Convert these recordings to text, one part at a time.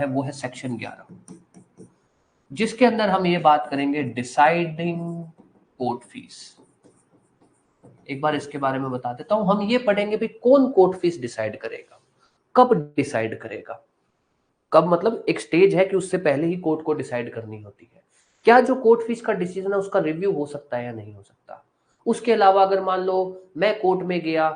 है वो है सेक्शन 11, जिसके अंदर हम ये बात करेंगे डिसाइडिंग कोर्ट फीस। एक बार इसके बारे में बता देता हूं। हम ये पढ़ेंगे भी कौन कोर्ट फीस डिसाइड करेगा, कब डिसाइड करेगा। कब मतलब एक स्टेज है कि उससे पहले ही कोर्ट को डिसाइड करनी होती है। क्या जो कोर्ट फीस का डिसीजन है उसका रिव्यू हो सकता है या नहीं हो सकता। उसके अलावा अगर मान लो मैं कोर्ट में गया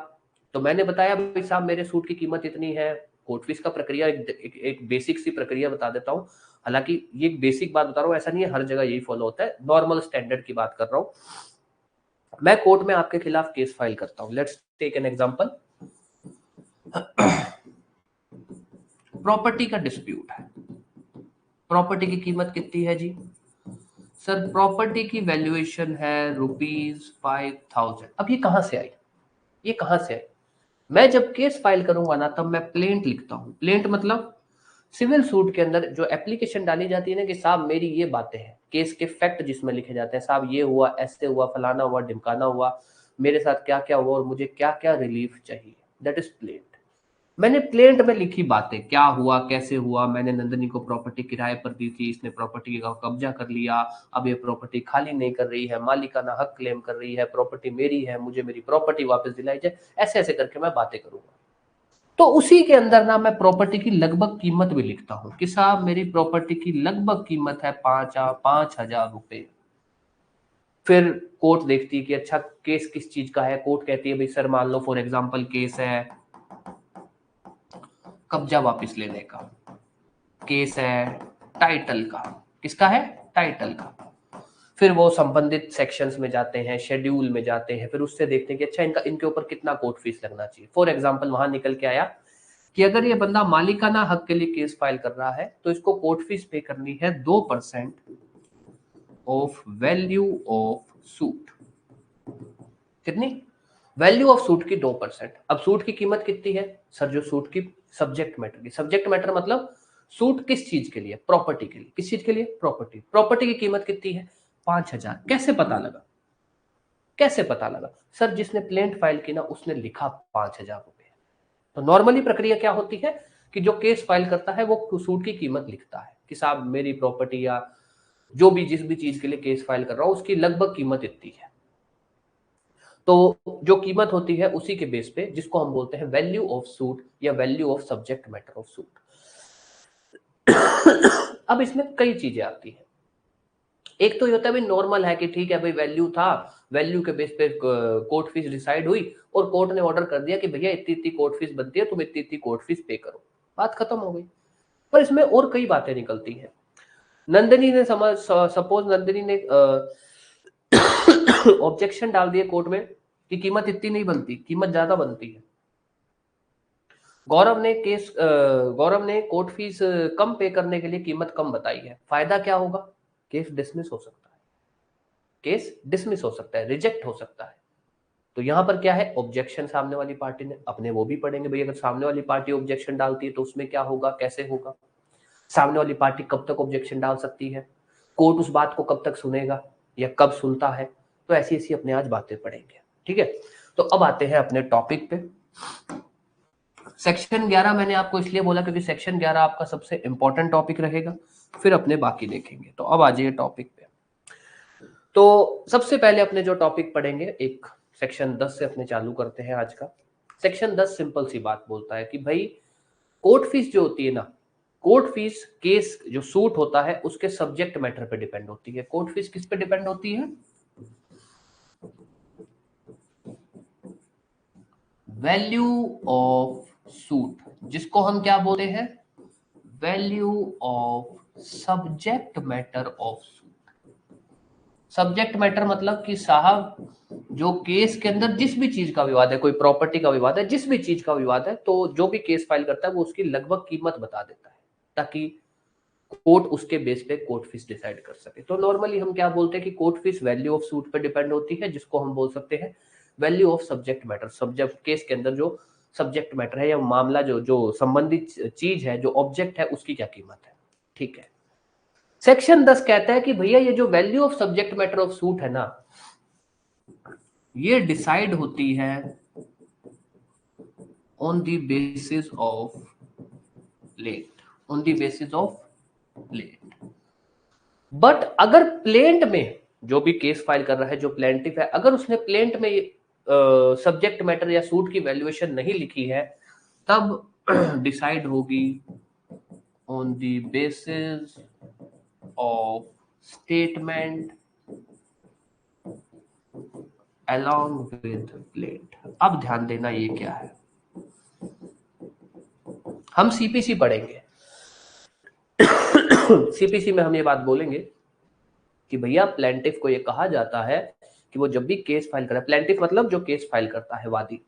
तो मैंने बताया भाई साहब मेरे सूट की कीमत इतनी है। कोर्ट फीस का प्रक्रिया एक बेसिक सी प्रक्रिया बता देता हूँ। हालांकि ये एक बेसिक बात बता रहा हूँ, ऐसा नहीं है हर जगह यही फॉलो होता है, नॉर्मल स्टैंडर्ड की बात कर रहा हूँ। मैं कोर्ट में आपके खिलाफ केस फाइल करता हूँ। Let's take an example. Property का डिस्प्यूट है। प्रॉपर्टी की कीमत कितनी है जी? सर प्रॉपर्टी की वैल्यूएशन है ₹5000। अब ये कहां से आई? ये कहां से आई? मैं जब केस फाइल करूंगा ना तब मैं प्लेंट लिखता हूं। प्लेंट मतलब सिविल सूट के अंदर जो एप्लीकेशन डाली जाती है ना कि साहब मेरी ये बातें हैं, केस के फैक्ट जिसमें लिखे जाते हैं, साहब ये हुआ, ऐसे हुआ, फलाना हुआ, ढिमकाना हुआ, मेरे साथ क्या क्या हुआ और मुझे क्या क्या रिलीफ चाहिए, दैट इज प्लेंट। मैंने प्लेंट में लिखी बातें, क्या हुआ, कैसे हुआ, मैंने नंदिनी को प्रॉपर्टी किराए पर दी थी, इसने प्रॉपर्टी का कब्जा कर लिया, अब ये प्रॉपर्टी खाली नहीं कर रही है, मालिकाना हक क्लेम कर रही है, प्रॉपर्टी मेरी है, मुझे मेरी प्रॉपर्टी वापस दिलाई जाए, ऐसे ऐसे करके मैं बातें करूंगा। तो उसी के अंदर ना मैं प्रॉपर्टी की लगभग कीमत भी लिखता हूँ कि साहब मेरी प्रॉपर्टी की लगभग कीमत है 5,000 रुपए। फिर कोर्ट देखती है कि अच्छा केस किस चीज का है। कोर्ट कहती है भाई सर मान लो फॉर एग्जांपल केस है कब्जा वापस लेने का, केस है टाइटल का। किसका है? टाइटल का। फिर वो संबंधित सेक्शंस में जाते हैं, शेड्यूल में जाते हैं, फिर उससे देखते हैं कि अच्छा इनका इनके ऊपर कितना कोर्ट फीस लगना चाहिए। फॉर एग्जांपल वहां निकल के आया कि अगर ये बंदा मालिकाना हक के लिए केस फाइल कर रहा है तो इसको कोर्ट फीस पे करनी है 2% ऑफ वैल्यू ऑफ सूट। कितनी? वैल्यू ऑफ सूट की 2%। अब सूट की कीमत कितनी है सर? जो सूट की सब्जेक्ट मैटर की, सब्जेक्ट मैटर मतलब सूट किस चीज के लिए? प्रॉपर्टी के लिए। किस चीज के लिए? प्रॉपर्टी। प्रॉपर्टी की कीमत कितनी है? 5,000। कैसे पता लगा? कैसे पता लगा? सर जिसने प्लेंट फाइल की ना उसने लिखा 5,000 रुपए। तो नॉर्मली प्रक्रिया क्या होती है कि जो केस फाइल करता है वो सूट की कीमत लिखता है कि साहब मेरी प्रॉपर्टी या जो भी जिस भी चीज के लिए केस फाइल कर रहा हूं उसकी लगभग कीमत इतनी है। तो जो कीमत होती है उसी के बेस पे, जिसको हम बोलते हैं वैल्यू ऑफ सूट या value of subject matter of suit. अब इसमें कई चीजें आती हैं। एक तो ये होता है भाई नॉर्मल है कि ठीक है भाई वैल्यू था, वैल्यू के बेस पे कोर्ट फीस डिसाइड हुई और कोर्ट ने ऑर्डर कर दिया कि भैया इतनी इतनी कोर्ट फीस बनती है, तुम इतनी इतनी कोर्ट फीस पे करो, बात खत्म हो गई। पर इसमें और कई बातें निकलती हैं। नंदिनी ने सपोज नंदिनी ने ऑब्जेक्शन डाल दिए कोर्ट में कि कीमत इतनी नहीं बनती, कीमत ज्यादा बनती है। गौरव ने कोर्ट फीस कम पे करने के लिए कीमत कम बताई है। फायदा क्या होगा? केस डिसमिस हो सकता है। केस डिसमिस हो सकता है, रिजेक्ट हो सकता है। तो यहां पर क्या है? ऑब्जेक्शन सामने वाली पार्टी ने अपने, वो भी पढ़ेंगे भाई अगर सामने वाली पार्टी ऑब्जेक्शन डालती है तो उसमें क्या होगा, कैसे होगा, सामने वाली पार्टी कब तक ऑब्जेक्शन डाल सकती है, कोर्ट उस बात को कब तक सुनेगा या कब सुनता है। तो ऐसी ऐसी अपने आज बातें पढ़ेंगे। ठीक है, तो अब आते हैं अपने टॉपिक पे। सेक्शन 11 मैंने आपको इसलिए बोला क्योंकि सेक्शन 11 आपका सबसे इंपॉर्टेंट टॉपिक रहेगा, फिर अपने बाकी देखेंगे। तो अब आ जाइए टॉपिक पे। तो सबसे पहले अपने जो टॉपिक पढ़ेंगे, एक सेक्शन 10 से अपने चालू करते हैं आज का। सेक्शन 10 सिंपल सी बात बोलता है कि भाई कोर्ट फीस जो होती है ना, कोर्ट फीस केस जो सूट होता है उसके सब्जेक्ट मैटर पे डिपेंड होती है। कोर्ट फीस किस पे डिपेंड होती है? वैल्यू ऑफ सूट, जिसको हम क्या बोलते हैं? Value of subject matter of suit. Subject matter मतलब कि साहब जो केस के अंदर जिस भी चीज का विवाद है, कोई प्रॉपर्टी का विवाद है, जिस भी चीज का विवाद है, तो जो भी केस फाइल करता है वो उसकी लगभग कीमत बता देता है ताकि कोर्ट उसके बेस पे कोर्ट फीस डिसाइड कर सके। तो नॉर्मली हम क्या बोलते हैं कि court fees value of suit पे डिपेंड होती है, जिसको हम बोल सकते हैं value of subject matter. Subject case के अंदर जो सब्जेक्ट मैटर है या मामला जो जो संबंधित चीज है, जो ऑब्जेक्ट है, उसकी क्या कीमत है। ठीक है, सेक्शन 10 कहता है कि भैया ये जो value of subject matter of suit है ना, ये डिसाइड होती है on the basis of plaint. On the basis of plaint. But अगर प्लेंट में जो भी केस फाइल कर रहा है, जो प्लेंटिफ है, अगर उसने प्लेंट में सब्जेक्ट मैटर या सूट की वैल्यूएशन नहीं लिखी है, तब डिसाइड होगी on the basis of statement along with plaint. अब ध्यान देना ये क्या है, हम सीपीसी पढ़ेंगे। सीपीसी में हम ये बात बोलेंगे कि भैया प्लेंटिफ को ये कहा जाता है कि वो जब भी केस फाइल करे, प्लेंटिफ मतलब जो केस फाइल करता है, वादी,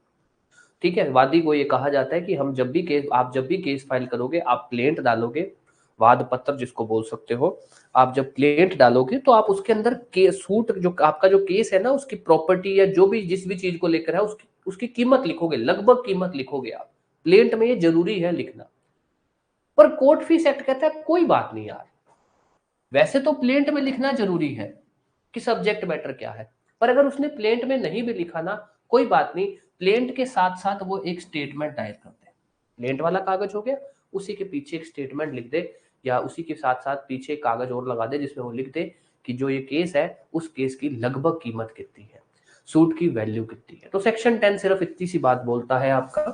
ठीक है, वादी को ये कहा जाता है कि हम जब भी केस, आप जब भी केस फाइल करोगे, आप प्लेंट डालोगे, वाद पत्र जिसको बोल सकते हो, आप जब प्लेंट डालोगे तो आप उसके अंदर के सूट, जो आपका जो केस है ना, उसकी प्रॉपर्टी या जो भी जिस भी चीज को लेकर है उसकी कीमत लिखोगे, लगभग कीमत लिखोगे आप। प्लेंट में ये जरूरी है लिखना। पर कोर्ट फीस एक्ट कहता है कोई बात नहीं यार, वैसे तो प्लेंट में लिखना जरूरी है कि सब्जेक्ट मैटर क्या है, पर अगर उसने प्लेंट में नहीं भी लिखा ना, कोई बात नहीं, प्लेंट के साथ साथ वो एक स्टेटमेंट दायर करते हैं। प्लेंट वाला कागज हो गया, उसी के पीछे एक स्टेटमेंट लिख दे, या उसी के साथ साथ पीछे एक कागज और लगा दे जिसमें वो लिख दे कि जो ये केस है उस केस की लगभग कीमत कितनी है, सूट की वैल्यू कितनी है। तो सेक्शन 10 सिर्फ इतनी सी बात बोलता है आपका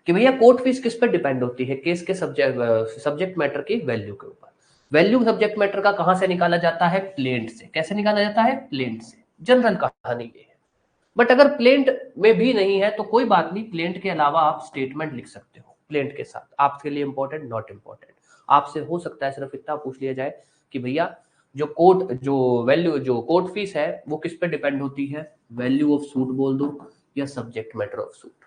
कि भैया कोर्ट फीस किस पर डिपेंड होती है, केस के सब्जेक्ट मैटर की वैल्यू के ऊपर। वैल्यू सब्जेक्ट मैटर का कहां से निकाला जाता है, प्लेंट से। कैसे निकाला जाता है, प्लेंट से। जनरल कहानी ये है। बट अगर प्लेंट में भी नहीं है तो कोई बात नहीं, प्लेंट के अलावा आप स्टेटमेंट लिख सकते हो प्लेंट के साथ, आपके लिए इंपॉर्टेंट नॉट इंपॉर्टेंट। आपसे हो सकता है सिर्फ इतना पूछ लिया जाए कि भैया जो कोर्ट फीस है वो किस पे डिपेंड होती है, वैल्यू ऑफ सूट बोल दो या subject matter of suit.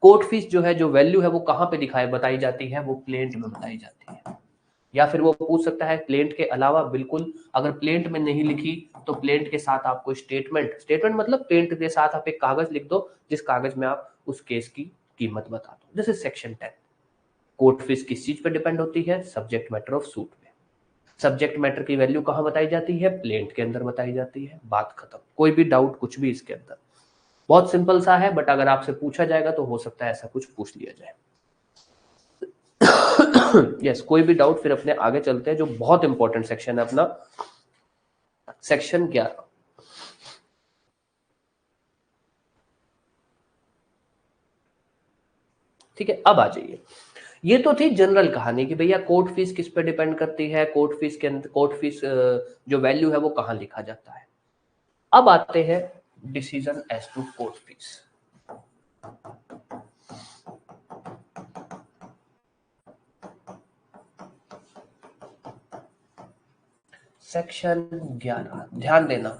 Court fees जो है, जो वैल्यू है, वो कहां पे दिखाई बताई जाती है, वो प्लेंट में बताई जाती है। या फिर वो पूछ सकता है प्लेंट के अलावा, बिल्कुल, अगर प्लेंट में नहीं लिखी तो प्लेंट के साथ आपको स्टेटमेंट मतलब प्लेंट के साथ आप एक कागज लिख दो जिस कागज में आप उस केस की कीमत बता दो। This is section 10। Court fees किस चीज पे डिपेंड होती है, सब्जेक्ट मैटर ऑफ सूट पे। सब्जेक्ट मैटर की वैल्यू कहां बताई जाती है, प्लेंट के अंदर बताई जाती है, बात खत्म। कोई भी डाउट कुछ भी इसके अंदर, बहुत सिंपल सा है, बट अगर आपसे पूछा जाएगा तो हो सकता है ऐसा कुछ पूछ लिया जाए। यस, कोई भी डाउट, फिर अपने आगे चलते हैं जो बहुत इंपॉर्टेंट सेक्शन है अपना, सेक्शन 11। ठीक है, अब आ जाइए। ये तो थी जनरल कहानी कि भैया कोर्ट फीस किस पे डिपेंड करती है, कोर्ट फीस के अंदर कोर्ट फीस जो वैल्यू है वो कहां लिखा जाता है। अब आते हैं decision as to court fees. Section 11, ध्यान देना।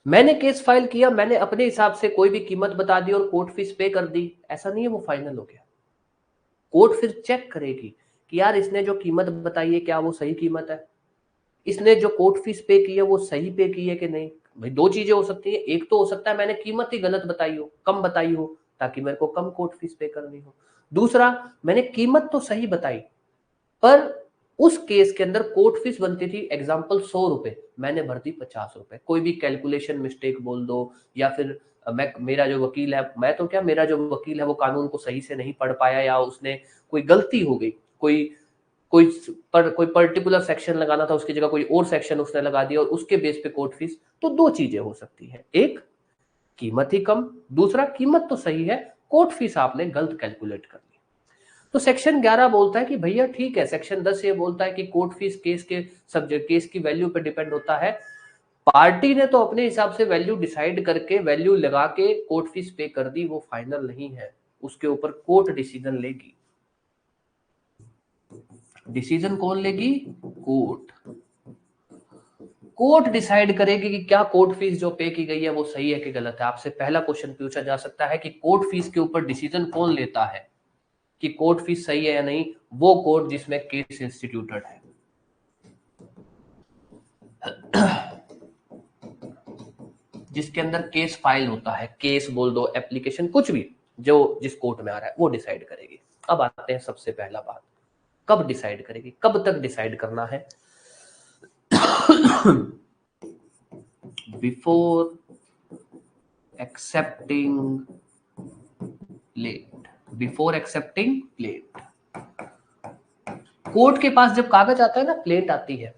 मैंने केस फाइल किया, मैंने अपने हिसाब से कोई भी कीमत बता दी और कोर्ट फीस पे कर दी, ऐसा नहीं है वो फाइनल हो गया। कोर्ट फिर चेक करेगी कि यार इसने जो कीमत बताई है क्या वो सही कीमत है, इसने जो कोर्ट फीस पे की है वो सही पे की है कि नहीं। भाई दो चीजें हो सकती है, एक तो हो सकता है मैंने कीमत ही गलत बताई हो, कम बताई हो, ताकि मेरे को कम कोर्ट फीस पे करनी हो। दूसरा, मैंने कीमत तो सही बताई पर उस केस के अंदर कोर्ट फीस बनती थी एग्जाम्पल 100 रुपए, मैंने भर दी 50 रुपए। कोई भी कैलकुलेशन मिस्टेक बोल दो, या फिर मेरा जो वकील है, मैं तो क्या, मेरा जो वकील है वो कानून को सही से नहीं पढ़ पाया, या उसने कोई गलती हो गई, कोई कोई कोई पर्टिकुलर सेक्शन लगाना था उसकी जगह कोई और सेक्शन उसने लगा दिया, और उसके बेस पे कोर्ट फीस। तो दो चीजें हो सकती है, एक कीमत ही कम, दूसरा कीमत तो सही है, कोर्ट फीस आपने गलत कैलकुलेट कर ली। तो सेक्शन 11 बोलता है कि भैया ठीक है, सेक्शन 10 ये बोलता है कि कोर्ट फीस केस के सब्जेक्ट, केस की वैल्यू पे डिपेंड होता है। पार्टी ने तो अपने हिसाब से वैल्यू डिसाइड करके, वैल्यू लगा के कोर्ट फीस पे कर दी, वो फाइनल नहीं है, उसके ऊपर कोर्ट डिसीजन लेगी। डिसीजन कौन लेगी, कोर्ट। कोर्ट डिसाइड करेगी कि क्या कोर्ट फीस जो पे की गई है वो सही है कि गलत है। आपसे पहला क्वेश्चन पूछा जा सकता है कि कोर्ट फीस के ऊपर डिसीजन कौन लेता है कि कोर्ट फीस सही है या नहीं, वो कोर्ट जिसमें केस इंस्टीट्यूटेड है। जिसके अंदर केस फाइल होता है, केस बोल दो, एप्लीकेशन, कुछ भी जो जिस कोर्ट में आ रहा है वो डिसाइड करेगी। अब आते हैं सबसे पहला बात, कब डिसाइड करेगी, कब तक डिसाइड करना है, before accepting plaint. Before accepting plaint. Court के पास जब कागज आता है ना, प्लेंट आती है,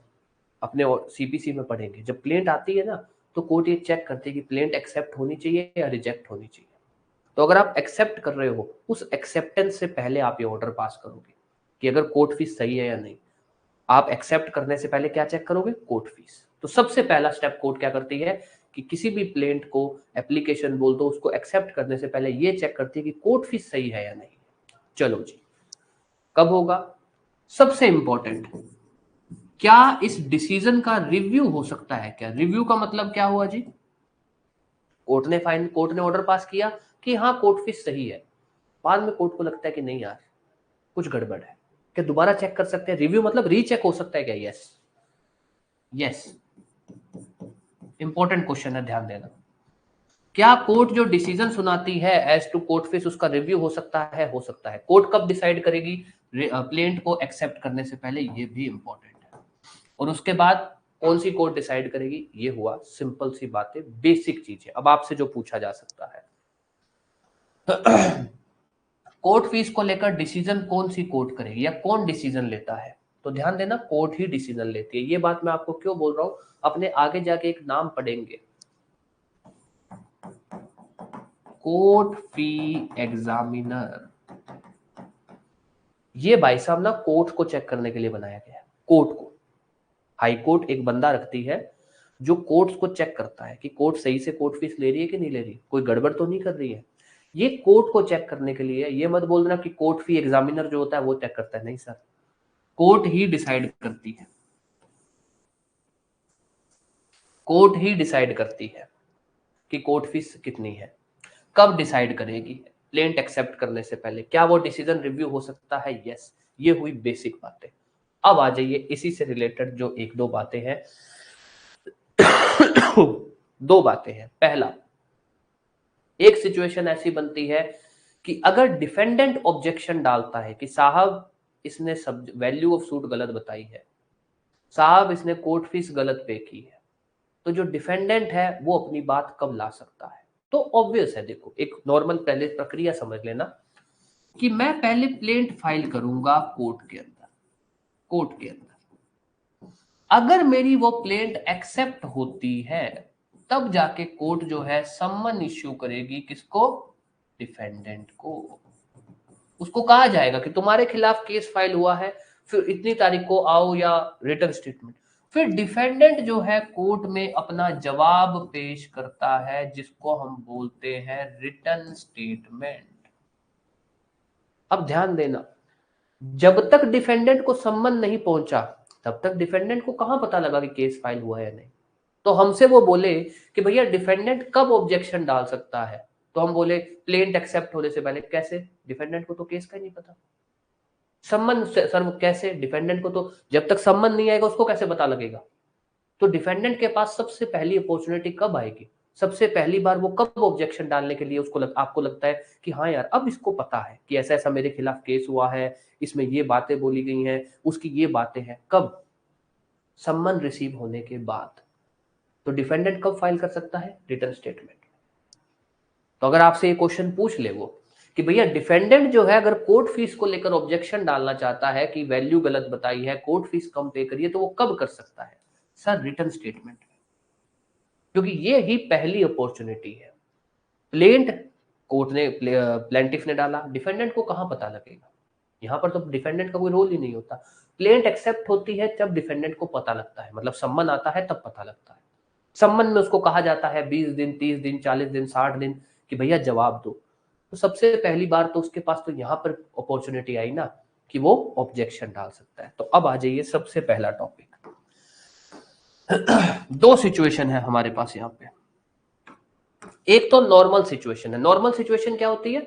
अपने सीपीसी में पढ़ेंगे, जब प्लेंट आती है ना तो कोर्ट ये चेक करती है कि प्लेंट एक्सेप्ट होनी चाहिए या रिजेक्ट होनी चाहिए। तो अगर आप एक्सेप्ट कर रहे हो, उस एक्सेप्टेंस से पहले आप ये ऑर्डर पास करोगे कि अगर कोर्ट फीस सही है या नहीं। आप एक्सेप्ट करने से पहले क्या चेक करोगे? Court fees. तो सबसे पहला स्टेप कोर्ट क्या करती है कि किसी भी प्लेंट को एप्लीकेशन बोल दो, उसको एक्सेप्ट करने से पहले ये चेक करती है कि कोर्ट फीस सही है या नहीं। चलो जी, कब होगा? सबसे इंपॉर्टेंट, क्या इस डिसीजन का रिव्यू हो सकता है? क्या रिव्यू का मतलब क्या हुआ जी? कोर्ट ने ऑर्डर पास किया कि हाँ कोर्ट फीस सही है, बाद में कोर्ट को लगता है कि नहीं यार कुछ गड़बड़ है, क्या दोबारा चेक कर सकते हैं? रिव्यू मतलब रीचेक हो सकता है क्या? यस, यस, इंपॉर्टेंट क्वेश्चन है, ध्यान देना। क्या कोर्ट जो डिसीजन सुनाती है एज टू कोर्ट फीस, उसका रिव्यू हो सकता है? हो सकता है। कोर्ट कब डिसाइड करेगी? प्लेंट को एक्सेप्ट करने से पहले, ये भी इंपॉर्टेंट है। और उसके बाद कौन सी कोर्ट डिसाइड करेगी? ये हुआ सिंपल सी बातें, बेसिक चीजें। अब आपसे जो पूछा जा सकता है कोर्ट फीस को लेकर डिसीजन कौन सी कोर्ट करेगी या कौन डिसीजन लेता है? तो ध्यान देना, कोर्ट ही डिसीजन लेती है। ये बात मैं आपको क्यों बोल रहा हूं, अपने आगे जाके एक नाम पढ़ेंगे, कोर्ट फी एग्जामिनर। ये भाई साहब ना कोर्ट को चेक करने के लिए बनाया गया है। कोर्ट को, हाई कोर्ट एक बंदा रखती है जो कोर्ट्स को चेक करता है कि कोर्ट सही से कोर्ट फीस ले रही है कि नहीं ले रही, कोई गड़बड़ तो नहीं कर रही है। ये कोर्ट को चेक करने के लिए, ये मत बोल देना कि कोर्ट फी एग्जामिनर जो होता है वो चेक करता है, नहीं सर, कोर्ट ही डिसाइड करती है। कोर्ट ही डिसाइड करती है कि कोर्ट फीस कितनी है। कब डिसाइड करेगी? प्लेंट एक्सेप्ट करने से पहले। क्या वो डिसीजन रिव्यू हो सकता है? यस। ये हुई बेसिक बातें। अब आ जाइए इसी से रिलेटेड जो एक दो बातें हैं दो बातें हैं। पहला, एक सिचुएशन ऐसी बनती है कि अगर डिफेंडेंट ऑब्जेक्शन डालता है कि साहब इसने सब वैल्यू ऑफ सूट गलत बताई है, साहब इसने कोर्ट फीस गलत पे की है, तो जो डिफेंडेंट है वो अपनी बात कब ला सकता है? तो ऑब्वियस है, देखो एक नॉर्मल पहले प्रक्रिया समझ लेना कि मैं पहले प्लेंट फाइल करूंगा कोर्ट के अंदर। कोर्ट के अंदर अगर मेरी वो प्लेंट एक्सेप्ट होती है, तब जाके कोर्ट जो है सम्मन इश्यू करेगी। किसको? डिफेंडेंट को। उसको कहा जाएगा कि तुम्हारे खिलाफ केस फाइल हुआ है, फिर इतनी तारीख को आओ, या रिटर्न स्टेटमेंट। फिर डिफेंडेंट जो है कोर्ट में अपना जवाब पेश करता है, जिसको हम बोलते हैं रिटर्न स्टेटमेंट। अब ध्यान देना, जब तक डिफेंडेंट को सम्मन नहीं पहुंचा, तब तक डिफेंडेंट को कहां पता लगा कि केस फाइल हुआ है या नहीं। तो हमसे वो बोले कि भैया डिफेंडेंट कब ऑब्जेक्शन डाल सकता है, तो हम बोले प्लेंट एक्सेप्ट होने से पहले। कैसे? डिफेंडेंट को तो केस का ही नहीं पता। सम्मन सर कैसे? डिफेंडेंट को तो जब तक सम्मन नहीं आएगा उसको कैसे पता लगेगा? तो डिफेंडेंट के पास सबसे पहली अपॉर्चुनिटी कब आएगी? सबसे पहली बार वो कब ऑब्जेक्शन डालने के लिए आपको लगता है कि हाँ यार अब इसको पता है कि ऐसा ऐसा मेरे खिलाफ केस हुआ है, इसमें ये बातें बोली गई हैं, उसकी ये बातें हैं। कब? सम्मन रिसीव होने के बाद। तो डिफेंडेंट कब फाइल कर सकता है? Return statement. तो अगर आपसे ये क्वेश्चन पूछ ले वो कि भैया डिफेंडेंट जो है अगर कोर्ट फीस को लेकर ऑब्जेक्शन डालना चाहता है कि वैल्यू गलत बताई है, कोर्ट फीस कम पे करिए, तो वो कब कर सकता है? सर रिटर्न स्टेटमेंट, क्योंकि ये ही पहली अपॉर्चुनिटी है। प्लेंट कोर्ट ने प्लेंटिफ ने डाला, डिफेंडेंट को कहां पता लगेगा? यहां पर तो डिफेंडेंट का कोई रोल ही नहीं होता। प्लेंट एक्सेप्ट होती है जब डिफेंडेंट को पता लगता है, मतलब सम्मन आता है तब पता लगता है। सम्मन में उसको कहा जाता है 20 दिन, 30 दिन, 40 दिन, 60 दिन कि भैया जवाब दो। तो सबसे पहली बार तो उसके पास तो यहां पर अपॉर्चुनिटी आई ना कि वो ऑब्जेक्शन डाल सकता है। तो अब आ जाइए सबसे पहला टॉपिक। दो सिचुएशन है हमारे पास यहाँ पे। एक तो नॉर्मल सिचुएशन है। नॉर्मल सिचुएशन क्या होती है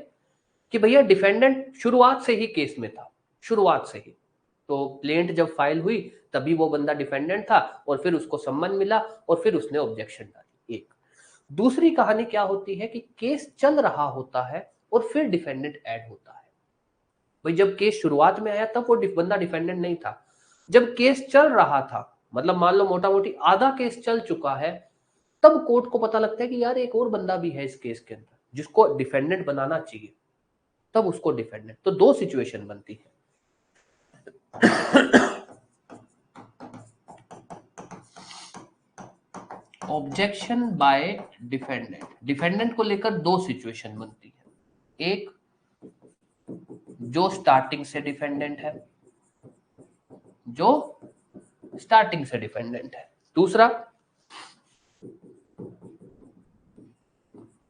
कि भैया डिफेंडेंट शुरुआत से ही केस में था, शुरुआत से ही। तो प्लेंट जब फाइल हुई तभी वो बंदा डिफेंडेंट था, और फिर उसको सम्मन मिला और फिर उसने ऑब्जेक्शन डाली। एक दूसरी कहानी क्या होती है कि केस चल रहा होता है और फिर डिफेंडेंट ऐड होता है। भाई जब केस शुरुआत में आया तब वो बंदा डिफेंडेंट नहीं था। जब केस चल रहा था, मतलब मान लो मोटा मोटी आधा केस चल चुका है, तब कोर्ट को पता लगता है कि यार एक और बंदा भी है इस केस के अंदर जिसको डिफेंडेंट बनाना चाहिए। तब उसको डिफेंडेंट। तो दो सिचुएशन बनती है। ऑब्जेक्शन बाय डिफेंडेंट, डिफेंडेंट को लेकर दो सिचुएशन बनती है। एक जो स्टार्टिंग से डिफेंडेंट है, जो स्टार्टिंग से डिफेंडेंट है। दूसरा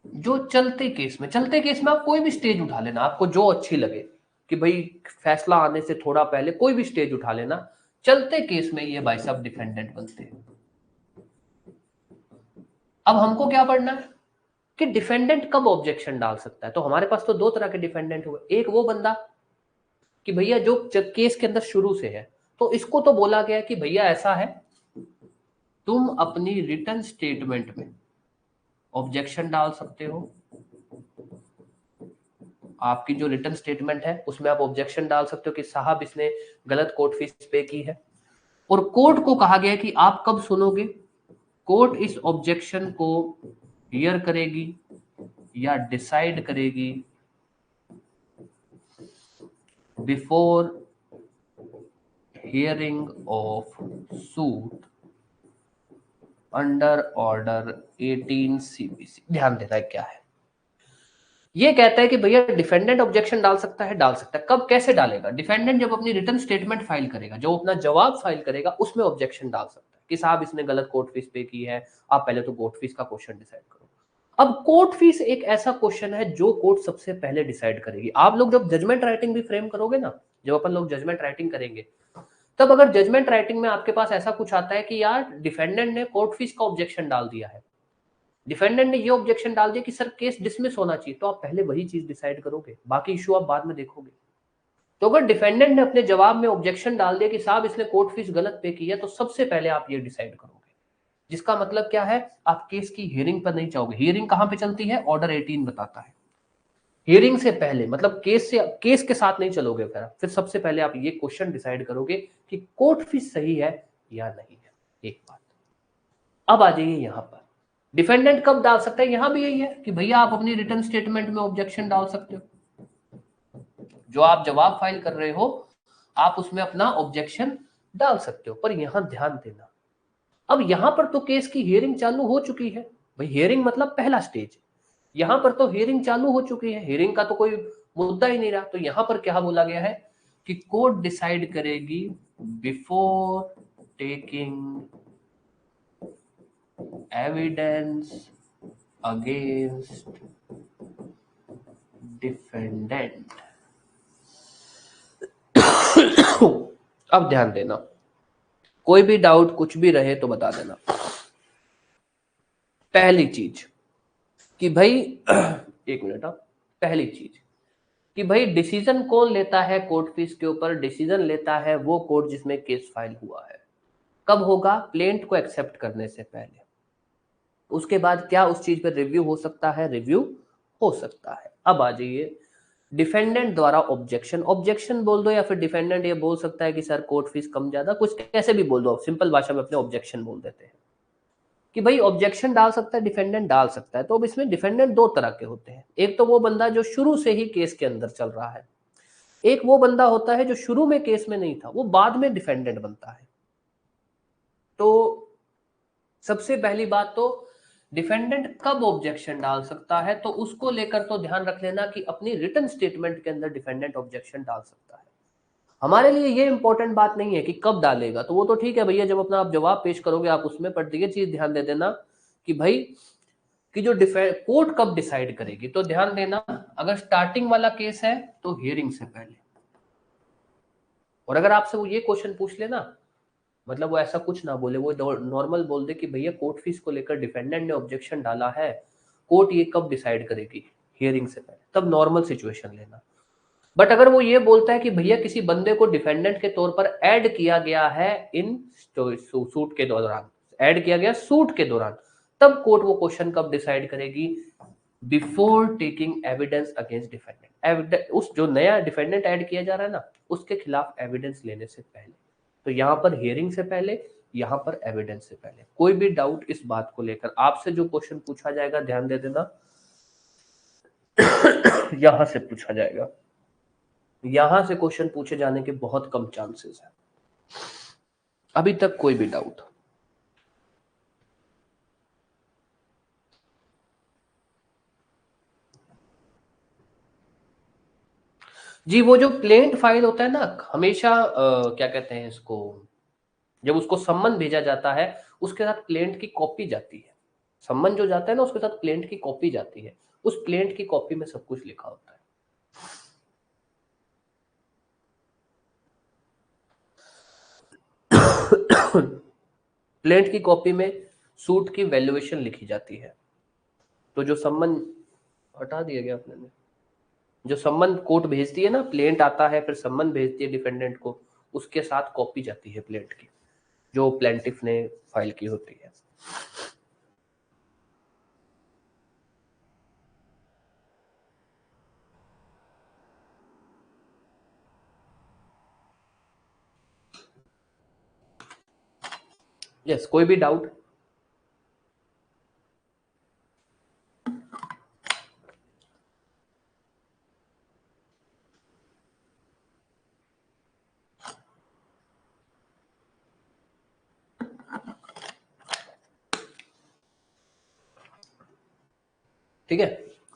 जो चलते केस में, चलते केस में आप कोई भी स्टेज उठा लेना, आपको जो अच्छी लगे कि भाई फैसला आने से थोड़ा पहले कोई भी स्टेज उठा लेना, चलते केस में ये भाई साहब डिफेंडेंट बनते हैं। अब हमको क्या पढ़ना है कि डिफेंडेंट कब ऑब्जेक्शन डाल सकता है। तो हमारे पास तो दो तरह के डिफेंडेंट हुए। एक वो बंदा कि भैया जो केस के अंदर शुरू से है, तो इसको तो बोला गया कि भैया ऐसा है, तुम अपनी रिटन स्टेटमेंट में ऑब्जेक्शन डाल सकते हो। आपकी जो रिटन स्टेटमेंट है उसमें आप ऑब्जेक्शन डाल सकते हो कि साहब इसने गलत कोर्ट फीस पे की है। और कोर्ट को कहा गया कि आप कब सुनोगे, कोर्ट इस ऑब्जेक्शन को हियर करेगी या डिसाइड करेगी before hearing of suit under order 18 CPC। ध्यान देना है क्या है, ये कहता है कि भैया डिफेंडेंट ऑब्जेक्शन डाल सकता है, डाल सकता है। कब, कैसे डालेगा? डिफेंडेंट जब अपनी रिटन स्टेटमेंट फाइल करेगा, जो अपना जवाब फाइल करेगा, उसमें ऑब्जेक्शन डाल सकता है कि साहब इसने गलत कोर्ट फीस पे की है, आप पहले तो कोर्ट फीस का क्वेश्चन डिसाइड करो। अब कोर्ट फीस एक ऐसा क्वेश्चन है जो कोर्ट सबसे पहले डिसाइड करेगी। आप लोग जब जजमेंट राइटिंग भी फ्रेम करोगे ना, जब अपन लोग जजमेंट राइटिंग करेंगे, तब अगर जजमेंट राइटिंग में आपके पास ऐसा कुछ आता है कि यार डिफेंडेंट ने कोर्ट फीस का ऑब्जेक्शन डाल दिया है, डिफेंडेंट ने ये ऑब्जेक्शन डाल दिया कि सर केस डिसमिस होना चाहिए, तो आप पहले वही चीज डिसाइड करोगे, बाकी इशू आप बाद में देखोगे। तो अगर डिफेंडेंट ने अपने जवाब में ऑब्जेक्शन डाल दिया कि साहब इसने कोर्ट फीस गलत पे की है, तो सबसे पहले आप ये डिसाइड करोगे। जिसका मतलब क्या है, आप केस की हियरिंग पर नहीं चाहोगे। हियरिंग कहां पे चलती है? ऑर्डर 18 बताता है। हियरिंग से पहले मतलब केस के साथ नहीं चलोगे, फिर सबसे पहले आप ये क्वेश्चन डिसाइड करोगे कि कोर्ट फीस सही है या नहीं है। एक बात। अब आ जाइए यहां पर, डिफेंडेंट कब डाल सकता है? यहां भी यही है कि भैया आप अपनी रिटन स्टेटमेंट में ऑब्जेक्शन डाल सकते हो, जो आप जवाब फाइल कर रहे हो आप उसमें अपना ऑब्जेक्शन डाल सकते हो। पर यहां ध्यान देना, अब यहां पर तो केस की हियरिंग चालू हो चुकी है भाई, हियरिंग मतलब पहला स्टेज, यहां पर तो हियरिंग चालू हो चुकी है, हियरिंग का तो कोई मुद्दा ही नहीं रहा। तो यहां पर क्या बोला गया है कि कोर्ट डिसाइड करेगी before taking evidence against defendant. अब ध्यान देना, कोई भी डाउट कुछ भी रहे तो बता देना। पहली चीज कि भाई एक मिनट, पहली चीज कि भाई डिसीजन कौन लेता है कोर्ट फीस के ऊपर? डिसीजन लेता है वो कोर्ट जिसमें केस फाइल हुआ है। कब होगा? प्लेंट को एक्सेप्ट करने से पहले। उसके बाद क्या उस चीज पर रिव्यू हो सकता है? रिव्यू हो सकता है। अब आ जाइए, डिफेंडेंट द्वारा ऑब्जेक्शन, ऑब्जेक्शन बोल दो या फिर डिफेंडेंट ये बोल सकता है कि सर कोर्ट फीस कम ज्यादा, कुछ कैसे भी बोल दो, सिंपल भाषा में अपने ऑब्जेक्शन बोल देते हैं कि भाई ऑब्जेक्शन डाल सकता है, डिफेंडेंट डाल सकता है। तो अब इसमें डिफेंडेंट दो तरह के होते हैं। एक तो वो बंदा जो शुरू से ही केस के अंदर चल रहा है, एक वो बंदा होता है जो शुरू में केस में नहीं था, वो बाद में डिफेंडेंट बनता है। तो सबसे पहली बात तो डिफेंडेंट कब ऑब्जेक्शन डाल सकता है, तो उसको लेकर तो ध्यान रख लेना कि अपनी रिटन स्टेटमेंट के अंदर डिफेंडेंट ऑब्जेक्शन डाल सकता है। हमारे लिए ये इंपॉर्टेंट बात नहीं है कि कब डालेगा, तो वो तो ठीक है भैया, जब अपना आप जवाब पेश करोगे आप उसमें, पर ये चीज ध्यान दे देना कि भाई कि जो कोर्ट कब डिसाइड करेगी। तो ध्यान देना, अगर स्टार्टिंग वाला केस है तो हियरिंग से पहले। और अगर आपसे वो ये क्वेश्चन पूछ लेना, मतलब वो ऐसा कुछ ना बोले, वो नॉर्मल बोल दे कि भैया कोर्ट फीस को लेकर डिफेंडेंट ने ऑब्जेक्शन डाला है, कोर्ट ये कब डिसाइड करेगी? हियरिंग से पहले। तब नॉर्मल सिचुएशन लेना। बट अगर वो ये बोलता है कि भैया किसी बंदे को डिफेंडेंट के तौर पर ऐड किया गया है इन सूट के दौरान, ऐड किया गया सूट के दौरान, तब कोर्ट वो क्वेश्चन कब डिसाइड करेगी? Before taking evidence against defendant, उस जो नया डिफेंडेंट ऐड किया जा रहा है ना, उसके खिलाफ एविडेंस लेने से पहले। तो यहां पर हियरिंग से पहले, यहां पर एविडेंस से पहले। कोई भी डाउट इस बात को लेकर, आपसे जो क्वेश्चन पूछा जाएगा ध्यान दे देना यहां से पूछा जाएगा, यहां से क्वेश्चन पूछे जाने के बहुत कम चांसेस है। अभी तक कोई भी डाउट? जी, वो जो प्लेन्ड फाइल होता है ना, हमेशा क्या कहते हैं इसको, जब उसको सम्मन भेजा जाता है उसके साथ प्लेन्ड की कॉपी जाती है। सम्मन जो जाता है ना उसके साथ प्लेन्ड की कॉपी जाती है, उस प्लेन्ड की कॉपी में सब कुछ लिखा होता है। प्लेन्ड की कॉपी में सूट की वैल्यूएशन लिखी जाती है। तो जो सम्मन, हटा दिया गया अपने ने, जो सम्मन कोर्ट भेजती है ना, प्लेंट आता है फिर सम्मन भेजती है डिफेंडेंट को, उसके साथ कॉपी जाती है प्लेंट की, जो प्लेंटिफ ने फाइल की होती है। यस, कोई भी डाउट? ठीक है,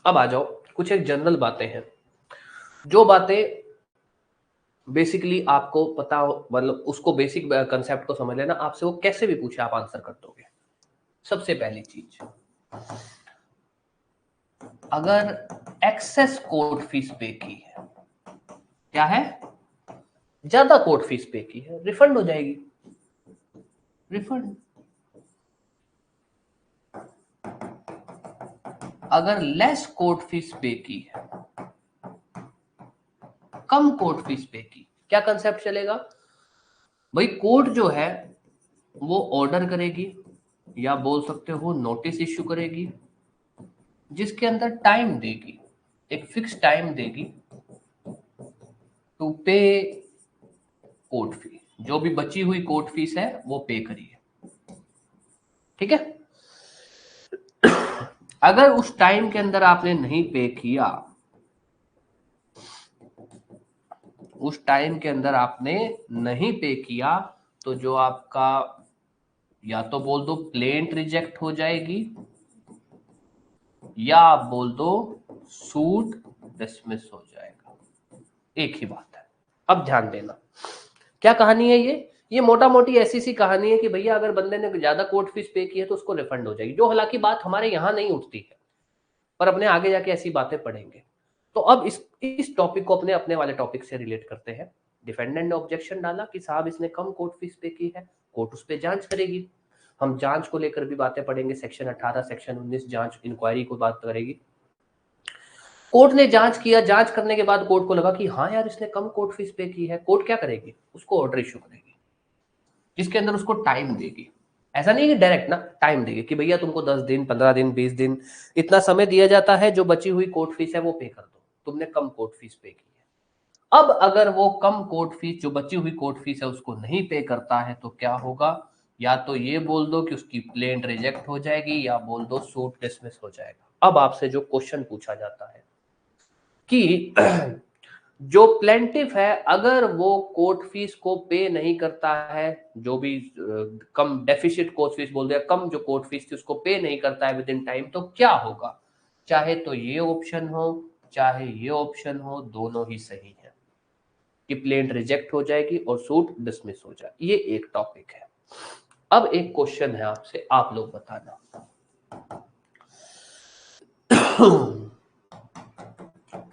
अब आ जाओ, कुछ एक जनरल बातें हैं, जो बातें बेसिकली आपको पता हो, मतलब उसको बेसिक कंसेप्ट को समझ लेना, आपसे वो कैसे भी पूछे आप आंसर कर दोगे। सबसे पहली चीज, अगर एक्सेस कोर्ट फीस पे की है, क्या है, ज्यादा कोर्ट फीस पे की है, रिफंड हो जाएगी, रिफंड। अगर लेस कोर्ट फीस पे की है, कम कोर्ट फीस पे की, क्या कंसेप्ट चलेगा भाई, कोर्ट जो है वो ऑर्डर करेगी या बोल सकते हो नोटिस इश्यू करेगी, जिसके अंदर टाइम देगी, एक फिक्स टाइम देगी टू पे कोर्ट फी, जो भी बची हुई कोर्ट फीस है वो पे करिए। ठीक है, अगर उस टाइम के अंदर आपने नहीं पे किया, उस टाइम के अंदर आपने नहीं पे किया, तो जो आपका, या तो बोल दो प्लेंट रिजेक्ट हो जाएगी, या आप बोल दो सूट डिसमिस हो जाएगा, एक ही बात है। अब ध्यान देना, क्या कहानी है ये मोटा मोटी ऐसी सी कहानी है कि भैया अगर बंदे ने ज्यादा कोर्ट फीस पे की है तो उसको रिफंड हो जाएगी, जो हालांकि बात हमारे यहां नहीं उठती है, पर अपने आगे जाके ऐसी बातें पढ़ेंगे। तो अब इस टॉपिक को अपने अपने वाले टॉपिक से रिलेट करते हैं। डिफेंडेंट ने ऑब्जेक्शन डाला कि साहब इसने कम कोर्ट फीस पे की है, कोर्ट उस पर जांच करेगी। हम जांच को लेकर भी बातें पढ़ेंगे, सेक्शन 18 सेक्शन 19 जांच इंक्वायरी को बात करेगी। कोर्ट ने जांच किया, जांच करने के बाद कोर्ट को लगा कि हाँ यार इसने कम कोर्ट फीस पे की है, कोर्ट क्या करेगी, उसको ऑर्डर इशू करेगी, जिसके अंदर उसको टाइम देगी। ऐसा नहीं कि डायरेक्ट ना, टाइम देगी कि भैया तुमको 10 दिन 15 दिन 20 दिन इतना समय दिया जाता है, जो बची हुई कोर्ट फीस है वो पे कर दो, तुमने कम कोर्ट फीस पे की है। अब अगर वो कम कोर्ट फीस, जो बची हुई कोर्ट फीस है उसको नहीं पे करता है, तो क्या होगा, या तो ये बोल दो कि उसकी प्लेंट रिजेक्ट हो जाएगी, या बोल दो सूट डिसमिस हो जाएगा। अब आपसे जो क्वेश्चन पूछा जाता है कि जो प्लेंटिफ है अगर वो कोर्ट फीस को पे नहीं करता है, जो भी कम डेफिशिट कोर्ट फीस बोल दिया, कम जो कोर्ट फीस थी उसको पे नहीं करता है विद इन टाइम, तो क्या होगा, चाहे तो ये ऑप्शन हो चाहे ये ऑप्शन हो, दोनों ही सही है कि प्लेंट रिजेक्ट हो जाएगी और सूट डिसमिस हो जाए। ये एक टॉपिक है। अब एक क्वेश्चन है आपसे, आप लोग बताना।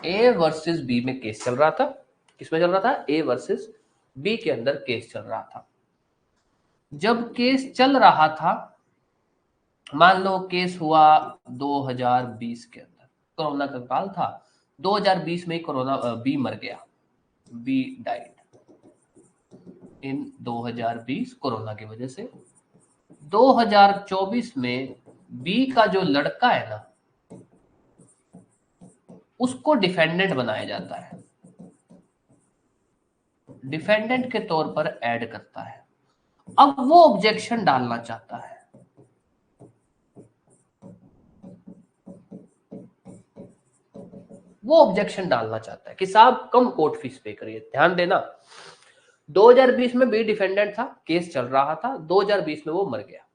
ए वर्सेस बी में केस चल रहा था, किसमें चल रहा था, ए वर्सेस बी के अंदर केस चल रहा था। जब केस चल रहा था, मान लो केस हुआ 2020 के अंदर, कोरोना का काल था, 2020 में ही कोरोना, बी मर गया, बी डाइड इन 2020 कोरोना की वजह से। 2024 में बी का जो लड़का है ना, उसको डिफेंडेंट बनाया जाता है, डिफेंडेंट के तौर पर ऐड करता है। अब वो ऑब्जेक्शन डालना चाहता है, वो ऑब्जेक्शन डालना चाहता है कि साहब कम कोर्ट फीस पे करिए। ध्यान देना 2020 में बी डिफेंडेंट था, केस चल रहा था, 2020 में वो मर गया,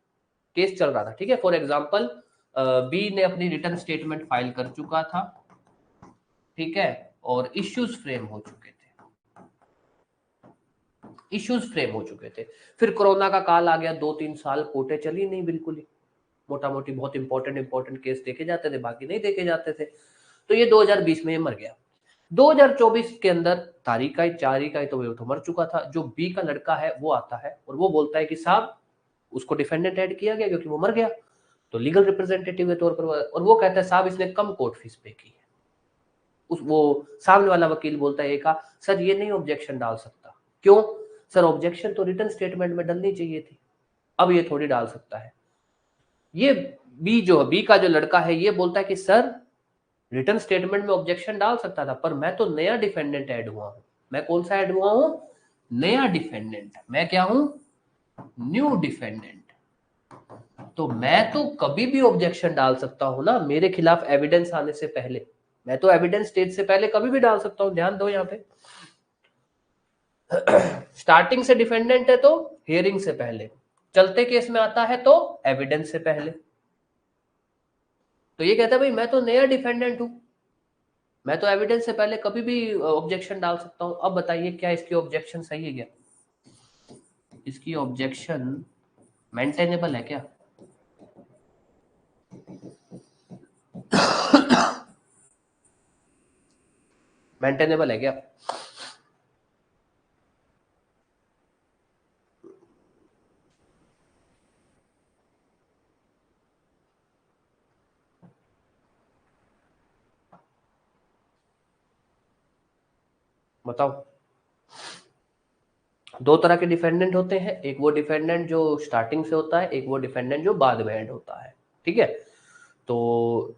केस चल रहा था, ठीक है। फॉर एग्जांपल बी ने अपनी रिटर्न स्टेटमेंट फाइल कर चुका था, ठीक है, और इश्यूज फ्रेम हो चुके थे, इश्यूज फ्रेम हो चुके थे। फिर कोरोना का काल आ गया, 2-3 साल कोर्टें चली नहीं बिल्कुल ही, मोटा मोटी बहुत इंपॉर्टेंट केस देखे जाते थे, बाकी नहीं देखे जाते थे। तो ये 2020 में ये मर गया। 2024 के अंदर तारीख आई, 4 आई, तो वो तो मर चुका था। जो बी का लड़का है वो आता है और वो बोलता है कि साहब उसको डिफेंडेंट ऐड किया गया क्योंकि वो मर गया, तो लीगल रिप्रेजेंटेटिव के तौर पर, और वो कहता है साहब इसने कम कोर्ट फीस पे की है। उस वो सामने वाला वकील बोलता है एक सर ये नहीं ऑब्जेक्शन डाल सकता। क्यों सर? ऑब्जेक्शन तो रिटर्न स्टेटमेंट में डलनी चाहिए थी, अब ये थोड़ी डाल सकता है। ये बी का जो लड़का है ये बोलता है कि सर रिटर्न स्टेटमेंट में ऑब्जेक्शन डाल सकता था, पर मैं तो नया डिफेंडेंट ऐड हुआ हूं। मैं कौन सा ऐड हुआ हूं? नया डिफेंडेंट। मैं क्या हूं? New defendant. तो मैं तो कभी भी ऑब्जेक्शन डाल सकता हूं ना, मेरे खिलाफ एविडेंस आने से पहले। मैं तो एविडेंस स्टेज से पहले कभी भी डाल सकता हूं। ध्यान दो यहाँ पे स्टार्टिंग से डिफेंडेंट है तो हियरिंग से पहले, चलते केस में आता है तो एविडेंस से पहले। तो ये कहता है भाई मैं तो नया डिफेंडेंट हूं, मैं तो एविडेंस से पहले कभी भी ऑब्जेक्शन डाल सकता हूं। अब बताइए क्या इसकी ऑब्जेक्शन सही है क्या? इसकी ऑब्जेक्शन मेंटेनेबल है क्या? मेंटेनेबल है क्या? बताओ। दो तरह के डिफेंडेंट होते हैं, एक वो डिफेंडेंट जो स्टार्टिंग से होता है, एक वो डिफेंडेंट जो बाद में ऐड होता है, ठीक है। तो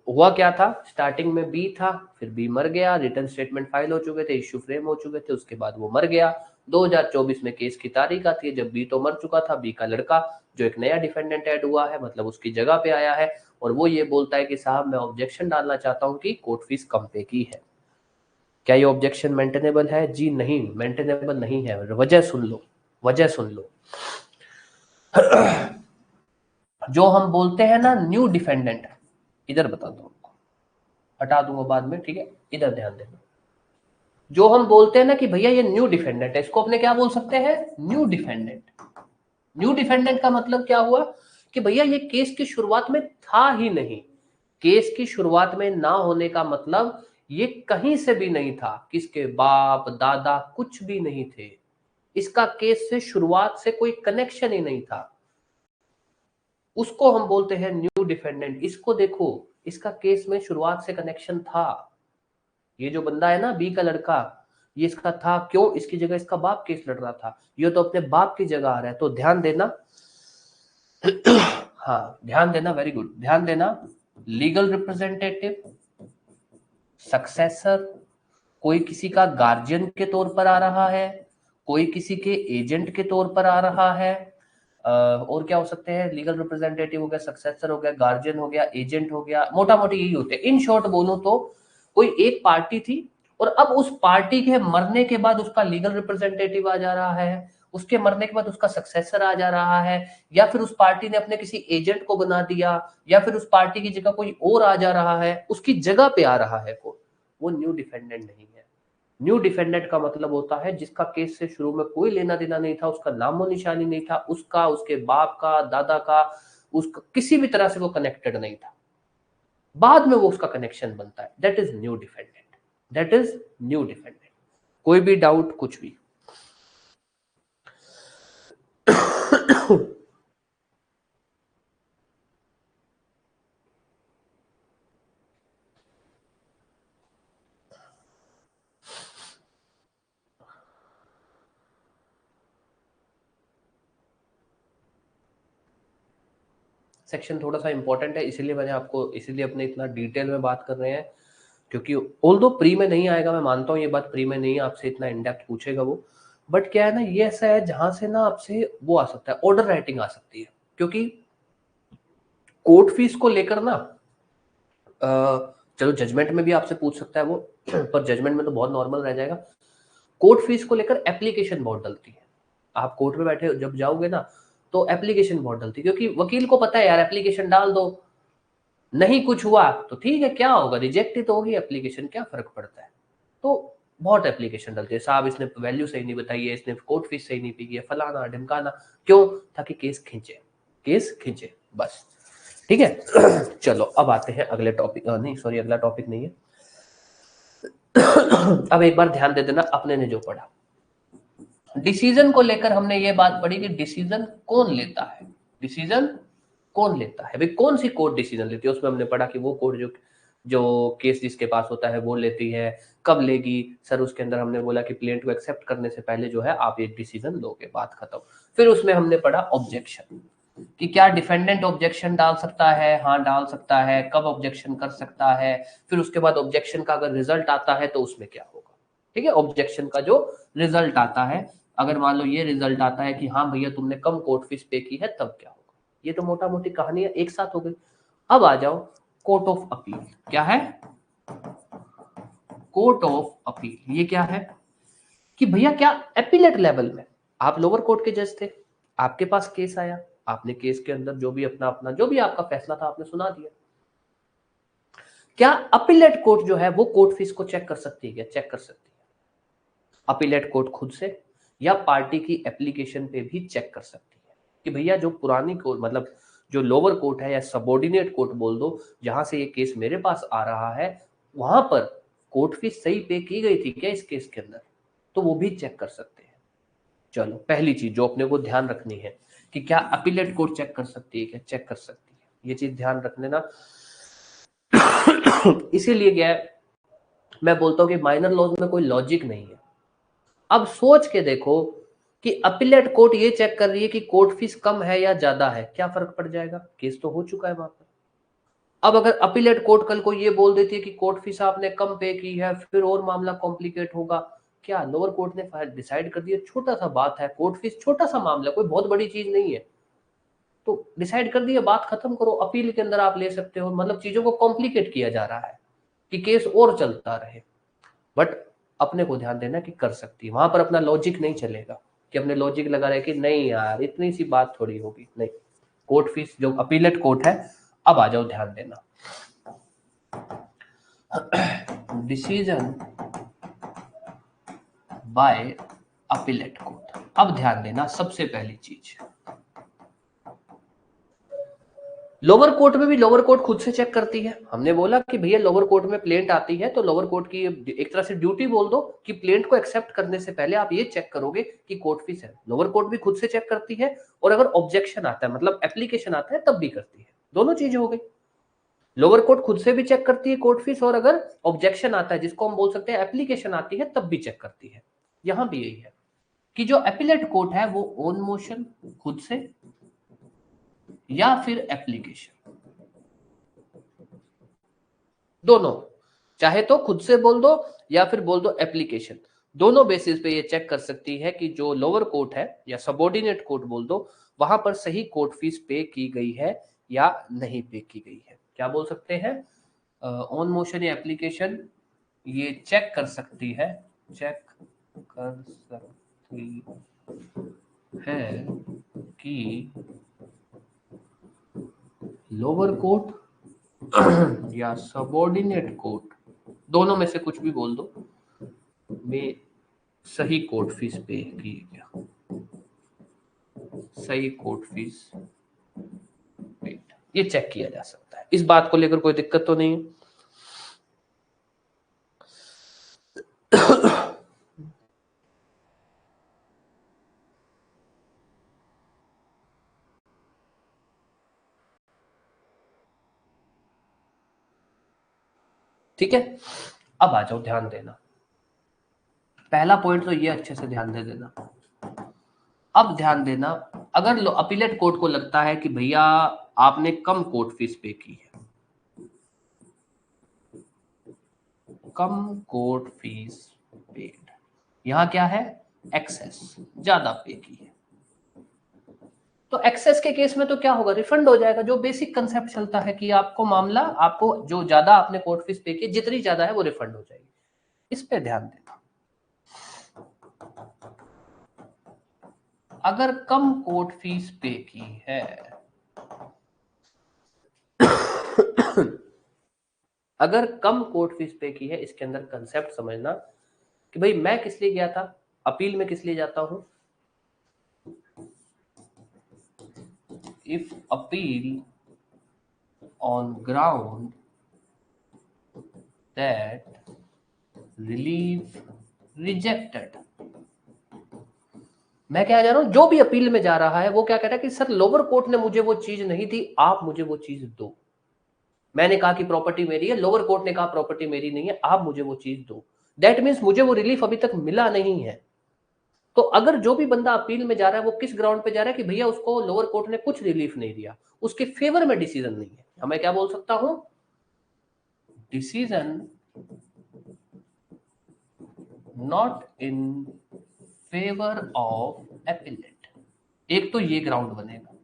हुआ क्या था, स्टार्टिंग में बी था, फिर बी मर गया, रिटर्न स्टेटमेंट फाइल हो चुके थे, इश्यू फ्रेम हो चुके थे, उसके बाद वो मर गया। 2024 में केस की तारीख आती है जब बी तो मर चुका था, बी का लड़का जो एक नया डिफेंडेंट ऐड हुआ है, मतलब उसकी जगह पे आया है, और वो ये बोलता है कि साहब मैं ऑब्जेक्शन डालना चाहता हूँ कि कोर्ट फीस कम पे की है। क्या ये ऑब्जेक्शन मेंटेनेबल है? जी नहीं, मेंटेनेबल नहीं है। वजह सुन लो, वजह सुन लो। जो हम बोलते हैं ना न्यू डिफेंडेंट, इधर बताता हूँ, हटा दूंगा बाद में, ठीक है, इधर ध्यान देना। जो हम बोलते हैं ना कि भैया ये न्यू डिफेंडेंट है, इसको अपने क्या बोल सकते हैं? New defendant. न्यू डिफेंडेंट का मतलब क्या हुआ कि भैया ये केस की शुरुआत में था ही नहीं। केस की शुरुआत में ना होने का मतलब ये कहीं से भी नहीं था, किसके बाप दादा कुछ भी नहीं थे, इसका केस से शुरुआत से कोई कनेक्शन ही नहीं था, उसको हम बोलते हैं न्यू डिफेंडेंट। इसको देखो, इसका केस में शुरुआत से कनेक्शन था। ये जो बंदा है ना बी का लड़का, ये इसका था, क्यों? इसकी जगह इसका बाप केस लड़ रहा था, ये तो अपने बाप की जगह आ रहा है। तो ध्यान देना हाँ ध्यान देना, वेरी गुड, ध्यान देना। लीगल रिप्रेजेंटेटिव, सक्सेसर, कोई किसी का गार्जियन के तौर पर आ रहा है, कोई किसी के एजेंट के तौर पर आ रहा है, और क्या हो सकते हैं? लीगल रिप्रेजेंटेटिव हो गया, सक्सेसर हो गया, गार्जियन हो गया, एजेंट हो गया, मोटा मोटी यही होते हैं। इन शॉर्ट बोलूं तो कोई एक पार्टी थी और अब उस पार्टी के मरने के बाद उसका लीगल रिप्रेजेंटेटिव आ जा रहा है, उसके मरने के बाद उसका सक्सेसर आ जा रहा है, या फिर उस पार्टी ने अपने किसी एजेंट को बना दिया, या फिर उस पार्टी की जगह कोई और आ जा रहा है, उसकी जगह पे आ रहा है कोई, वो न्यू डिफेंडेंट नहीं है। न्यू डिफेंडेंट का मतलब होता है जिसका केस से शुरू में कोई लेना देना नहीं था, उसका नामो निशानी नहीं था, उसका, उसके बाप का, दादा का, उसका किसी भी तरह से वो कनेक्टेड नहीं था, बाद में वो उसका कनेक्शन बनता है, that is new defendant, that is new defendant. कोई भी डाउट, कुछ भी? सेक्शन थोड़ा सा इंपॉर्टेंट है, इसीलिए मैंने आपको, इसीलिए अपने इतना डिटेल में बात कर रहे हैं, क्योंकि ऑल दो प्री में नहीं आएगा, मैं मानता हूँ ये बात, प्री में नहीं आपसे इतना इनडेप्थ पूछेगा वो, बट क्या है ना, ये ऐसा है जहां से ना आपसे वो आ सकता है, ऑर्डर राइटिंग आ सकती है, क्योंकि कोर्ट फीस को लेकर ना चलो जजमेंट में भी आपसे पूछ सकता है वो, पर जजमेंट में तो बहुत नॉर्मल रह जाएगा। कोर्ट फीस को लेकर एप्लीकेशन बहुत डलती है। आप कोर्ट में बैठे जब जाओगे ना तो एप्लीकेशन बहुत डलती है, क्योंकि वकील को पता है यार एप्लीकेशन डाल दो, नहीं कुछ हुआ तो ठीक है, क्या होगा, रिजेक्ट ही तो होगी एप्लीकेशन, क्या फर्क पड़ता है। तो बहुत एप्लीकेशन डलती है, साहब इसने वैल्यू सही नहीं बताई है, इसने कोर्ट फीस सही नहीं पी है, फलाना ढिमकाना, क्यों, ताकि केस खींचे बस। ठीक है। चलो अब आते हैं अगले टॉपिक, नहीं सॉरी अगला टॉपिक नहीं है। अब एक बार ध्यान दे देना अपने ने जो पढ़ा, डिसीजन को लेकर हमने ये बात पढ़ी कि डिसीजन कौन लेता है, डिसीजन कौन लेता है, भाई कौन सी कोर्ट डिसीजन लेती है। उसमें हमने पढ़ा कि वो कोर्ट जो जो केस जिसके पास होता है वो लेती है, कब लेगी सर, उसके अंदर हमने बोला कि प्लेंट को एक्सेप्ट करने से पहले जो है आप एक डिसीजन लोगे, बात खत्म। फिर उसमें हमने पढ़ा ऑब्जेक्शन, कि क्या डिफेंडेंट ऑब्जेक्शन डाल सकता है, हाँ डाल सकता है, कब ऑब्जेक्शन कर सकता है, फिर उसके बाद ऑब्जेक्शन का अगर रिजल्ट आता है तो उसमें क्या होगा। ठीक है, ऑब्जेक्शन का जो रिजल्ट आता है, अगर मान लो ये रिजल्ट आता है कि हाँ भैया तुमने कम कोर्ट फीस पे की है, तब क्या होगा। ये तो मोटा मोटी कहानियां एक साथ हो गई। अब आ जाओ कोर्ट ऑफ अपील। क्या है कोर्ट ऑफ अपील? ये क्या है कि भैया क्या एपीलेट लेवल में आप लोअर कोर्ट के जज थे, आपके पास केस आया, आपने केस के अंदर जो भी अपना अपना जो भी आपका फैसला था आपने सुना दिया, क्या अपीलेट कोर्ट जो है वो कोर्ट फीस को चेक कर सकती है? क्या चेक कर सकती है? अपीलेट कोर्ट खुद से या पार्टी की एप्लीकेशन पे भी चेक कर सकती है कि भैया जो पुरानी कोर्ट, मतलब जो लोअर कोर्ट है या सबॉर्डिनेट कोर्ट बोल दो, जहां से ये केस मेरे पास आ रहा है, वहां पर कोर्ट फीस सही पे की गई थी क्या इस केस के अंदर, तो वो भी चेक कर सकते हैं। चलो पहली चीज जो अपने को ध्यान रखनी है कि क्या अपीलेट कोर्ट चेक कर सकती है? क्या चेक कर सकती है, ये चीज ध्यान रख लेना। इसीलिए क्या है, मैं बोलता हूँ कि माइनर लॉज में कोई लॉजिक नहीं है। अब सोच के देखो कि अपीलेट कोर्ट ये चेक कर रही है कि कोर्ट फीस कम है या ज्यादा है, क्या फर्क पड़ जाएगा, केस तो हो चुका है वहां पर। अब अगर अपीलेट कोर्ट कल को ये बोल देती है कि कोर्ट फीस आपने कम पे की है, फिर और मामला कॉम्प्लिकेट होगा। क्या लोअर कोर्ट ने डिसाइड कर दिया, छोटा सा बात है, कोर्ट फीस छोटा सा मामला, कोई बहुत बड़ी चीज नहीं है, तो डिसाइड कर दिया, बात खत्म करो, अपील के अंदर आप ले सकते हो। मतलब चीजों को कॉम्प्लिकेट किया जा रहा है कि केस और चलता रहे, बट अपने को ध्यान देना कि कर सकती है, वहां पर अपना लॉजिक नहीं चलेगा कि अपने लॉजिक लगा रहे कि नहीं यार इतनी सी बात थोड़ी होगी, नहीं। कोर्ट फीस जो अपीलेट कोर्ट है, अब आ जाओ ध्यान देना, डिसीजन बाय अपीलेट कोर्ट। अब ध्यान देना सबसे पहली चीज, लोअर कोर्ट में भी लोअर कोर्ट खुद से चेक करती है। हमने बोला कि भैया लोअर कोर्ट में प्लेंट आती है तो लोअर कोर्ट की एक तरह से ड्यूटी बोल दो कि प्लेंट को एक्सेप्ट करने से पहले आप ये चेक करोगे कि कोर्ट फीस है। लोअर कोर्ट भी खुद से चेक करती है, और अगर ऑब्जेक्शन आता है मतलब एप्लीकेशन आता है तब भी करती है। दोनों चीजें हो गई, लोअर कोर्ट खुद से भी चेक करती है कोर्ट फीस, और अगर ऑब्जेक्शन आता है जिसको हम बोल सकते हैं एप्लीकेशन आती है तब भी चेक करती है। यहां भी यही है कि जो एपीलेट कोर्ट है वो ऑन मोशन खुद से या फिर एप्लीकेशन, दोनों, चाहे तो खुद से बोल दो या फिर बोल दो एप्लीकेशन, दोनों बेसिस पे ये चेक कर सकती है कि जो लोअर कोर्ट है या सबॉर्डिनेट कोर्ट बोल दो, वहां पर सही कोर्ट फीस पे की गई है या नहीं पे की गई है। क्या बोल सकते हैं, ऑन मोशन या एप्लीकेशन, ये चेक कर सकती है, चेक कर सकती है कि लोअर कोर्ट या सबॉर्डिनेट कोर्ट, दोनों में से कुछ भी बोल दो, में सही कोर्ट फीस पे की क्या, सही कोर्ट फीस पे, ये चेक किया जा सकता है। इस बात को लेकर कोई दिक्कत तो नहीं है। ठीक है, अब आ जाओ ध्यान देना, पहला पॉइंट तो ये अच्छे से ध्यान दे देना। अब ध्यान देना, अगर अपीलेट कोर्ट को लगता है कि भैया आपने कम कोर्ट फीस पे की है, कम कोर्ट फीस पेड, यहां क्या है, एक्सेस, ज्यादा पे की है, तो एक्सेस के केस में तो क्या होगा, रिफंड हो जाएगा। जो बेसिक कंसेप्ट चलता है कि आपको मामला, आपको जो ज्यादा आपने कोर्ट फीस पे की, जितनी ज्यादा है वो रिफंड हो जाएगी। इस पे ध्यान देना। अगर कम कोर्ट फीस पे की है अगर कम कोर्ट फीस पे की है, इसके अंदर कंसेप्ट समझना कि भाई मैं किस लिए गया था, अपील में किस लिए जाता हूं। If appeal on ground that relief rejected, मैं क्या जा रहा हूं, जो भी अपील में जा रहा है वो क्या कह रहा है कि सर लोअर कोर्ट ने मुझे वो चीज नहीं दी, आप मुझे वो चीज दो। मैंने कहा कि प्रॉपर्टी मेरी है, लोअर कोर्ट ने कहा प्रॉपर्टी मेरी नहीं है, आप मुझे वो चीज दो। दैट मीन्स मुझे वो रिलीफ अभी तक मिला नहीं है। तो अगर जो भी बंदा अपील में जा रहा है वो किस ग्राउंड पे जा रहा है कि भैया उसको लोअर कोर्ट ने कुछ रिलीफ नहीं दिया, उसके फेवर में डिसीजन नहीं है, हमें क्या बोल सकता हूं, decision not in favour of appellate. एक तो ये ग्राउंड बनेगा,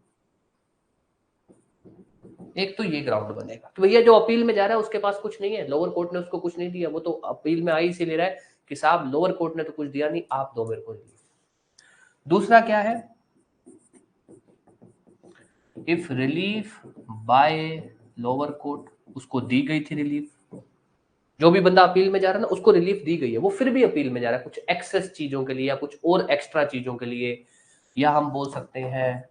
एक तो ये ग्राउंड बनेगा कि भैया जो अपील में जा रहा है उसके पास कुछ नहीं है, लोअर कोर्ट ने उसको कुछ नहीं दिया, वो तो अपील में आई इसीलिए रहा है कि साहब लोअर कोर्ट ने तो कुछ दिया नहीं, आप दो मेरे को रिलीफ। दूसरा क्या है, if relief by lower court, उसको दी गई थी रिलीफ, जो भी बंदा अपील में जा रहा है ना उसको रिलीफ दी गई है, वो फिर भी अपील में जा रहा है कुछ एक्सेस चीजों के लिए या कुछ और एक्स्ट्रा चीजों के लिए, या हम बोल सकते हैं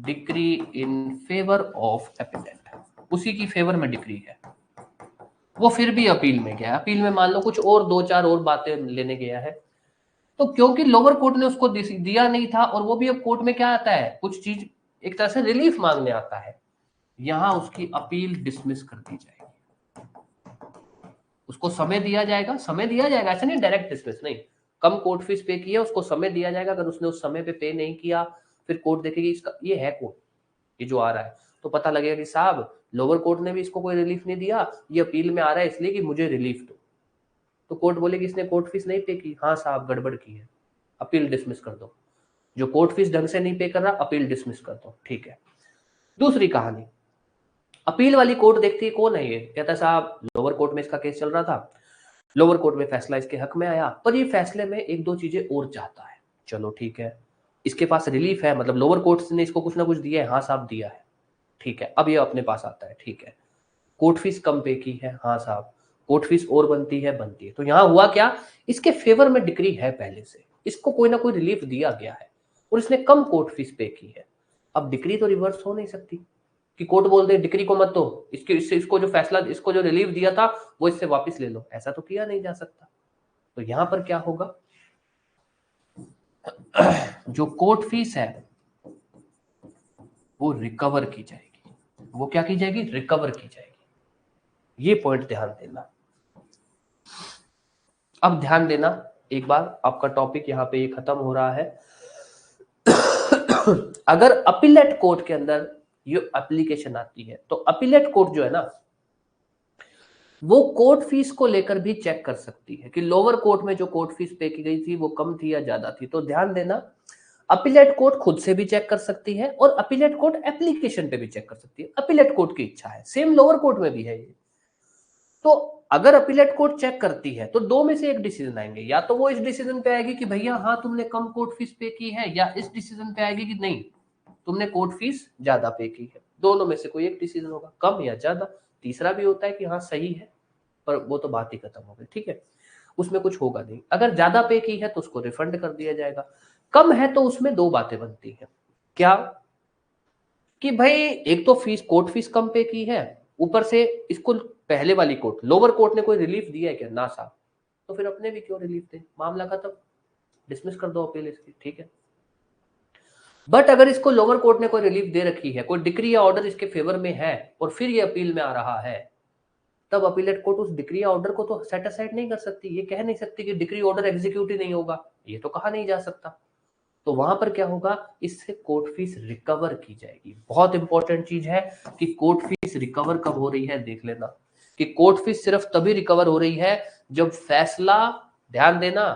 decree in favour of appellate, उसी की फेवर में डिक्री है, वो फिर भी अपील में गया, अपील में मान लो कुछ और दो चार और बातें लेने गया है, तो क्योंकि लोअर कोर्ट ने उसको दिया नहीं था और वो भी अब कोर्ट में क्या आता है, कुछ चीज एक तरह से रिलीफ मांगने आता है, यहां उसकी अपील डिसमिस कर दी जाएगी, उसको समय दिया जाएगा, समय दिया जाएगा, ऐसा नहीं डायरेक्ट डिसमिस नहीं, कम कोर्ट फीस पे की है उसको समय दिया जाएगा, अगर उसने उस समय पे नहीं किया फिर कोर्ट देखेगी इसका ये है कोर्ट, ये जो आ रहा है, तो पता लगेगा कि साहब लोअर कोर्ट ने भी इसको कोई रिलीफ नहीं दिया, ये अपील में आ रहा है इसलिए कि मुझे रिलीफ दो, तो कोर्ट बोलेगी इसने कोर्ट फीस नहीं पे की, हाँ साहब गड़बड़ की है, अपील डिसमिस कर दो, जो कोर्ट फीस ढंग से नहीं पे कर रहा अपील डिसमिस कर दो, ठीक है। दूसरी कहानी, अपील वाली कोर्ट देखती है कौन है ये, कहता है साहब लोअर कोर्ट में इसका केस चल रहा था, लोअर कोर्ट में फैसला इसके हक में आया, पर ये फैसले में एक दो चीजें और चाहता है, चलो ठीक है, इसके पास रिलीफ है, मतलब लोअर कोर्ट ने इसको कुछ ना कुछ दिया है, हाँ साहब दिया है, ठीक है, अब ये अपने पास आता है, ठीक है, कोर्ट फीस कम पे की है, हाँ साहब कोर्ट फीस और बनती है, तो यहां हुआ क्या, इसके फेवर में डिक्री है पहले से, इसको कोई ना कोई रिलीफ दिया गया है और इसने कम कोर्ट फीस पे की है, अब डिक्री तो रिवर्स हो नहीं सकती कि कोर्ट बोल दे डिक्री को मत दो, इसको जो फैसला, इसको जो रिलीफ दिया था वो इससे वापस ले लो, ऐसा तो किया नहीं जा सकता। तो यहां पर क्या होगा, जो कोर्ट फीस है वो रिकवर की जाएगी, वो क्या की जाएगी, रिकवर की जाएगी, ये पॉइंट ध्यान देना। अब ध्यान देना एक बार, आपका टॉपिक यहाँ पे ये खत्म हो रहा है। अगर अपीलेट कोर्ट के अंदर ये एप्लीकेशन आती है तो अपीलेट कोर्ट जो है ना वो कोर्ट फीस को लेकर भी चेक कर सकती है कि लोअर कोर्ट में जो कोर्ट फीस पे की गई थी वो कम थी या ज्यादा थी। तो ध्यान देना, अपीलेट कोर्ट खुद से भी चेक कर सकती है और अपीलेट कोर्ट एप्लीकेशन पे भी चेक कर सकती है, अपीलेट कोर्ट की इच्छा है, सेम लोअर कोर्ट में भी है ये। तो अगर अपीलेट कोर्ट चेक करती है तो दो में से एक डिसीजन आएंगे, या तो वो इस डिसीजन पे आएगी कि भैया हाँ तुमने कम कोर्ट फीस पे की है, या इस डिसीजन पे आएगी कि नहीं तुमने कोर्ट फीस ज्यादा पे की है, दोनों में से कोई एक डिसीजन होगा, कम या ज्यादा। तीसरा भी होता है कि हाँ सही है, पर वो तो बात ही खत्म हो गई, ठीक है, उसमें कुछ होगा नहीं। अगर ज्यादा पे की है तो उसको रिफंड कर दिया जाएगा, कम है तो उसमें दो बातें बनती हैं, क्या कि भाई एक तो फीस, कोर्ट फीस कम पे की है, ऊपर से इसको पहले वाली कोर्ट लोअर कोर्ट ने कोई रिलीफ दिया है क्या, ना साहब, तो फिर अपने भी क्यों रिलीफ दे, मामला खत्म, डिसमिस कर दो अपील इसकी, ठीक है। बट अगर इसको लोअर कोर्ट ने कोई रिलीफ दे रखी है, कोई डिक्री या ऑर्डर इसके फेवर में है और फिर ये अपील में आ रहा है, तब अपीलेट कोर्ट उस डिक्री या ऑर्डर को तो सेट असाइड नहीं कर सकती, ये कह नहीं सकती कि डिक्री ऑर्डर एग्जीक्यूट ही नहीं होगा, ये तो कहा नहीं जा सकता। तो वहां पर क्या होगा, इससे कोर्ट फीस रिकवर की जाएगी। बहुत इंपॉर्टेंट चीज है कि कोर्ट फीस रिकवर कब हो रही है, देख लेना कि कोर्ट फीस सिर्फ तभी रिकवर हो रही है जब फैसला, ध्यान देना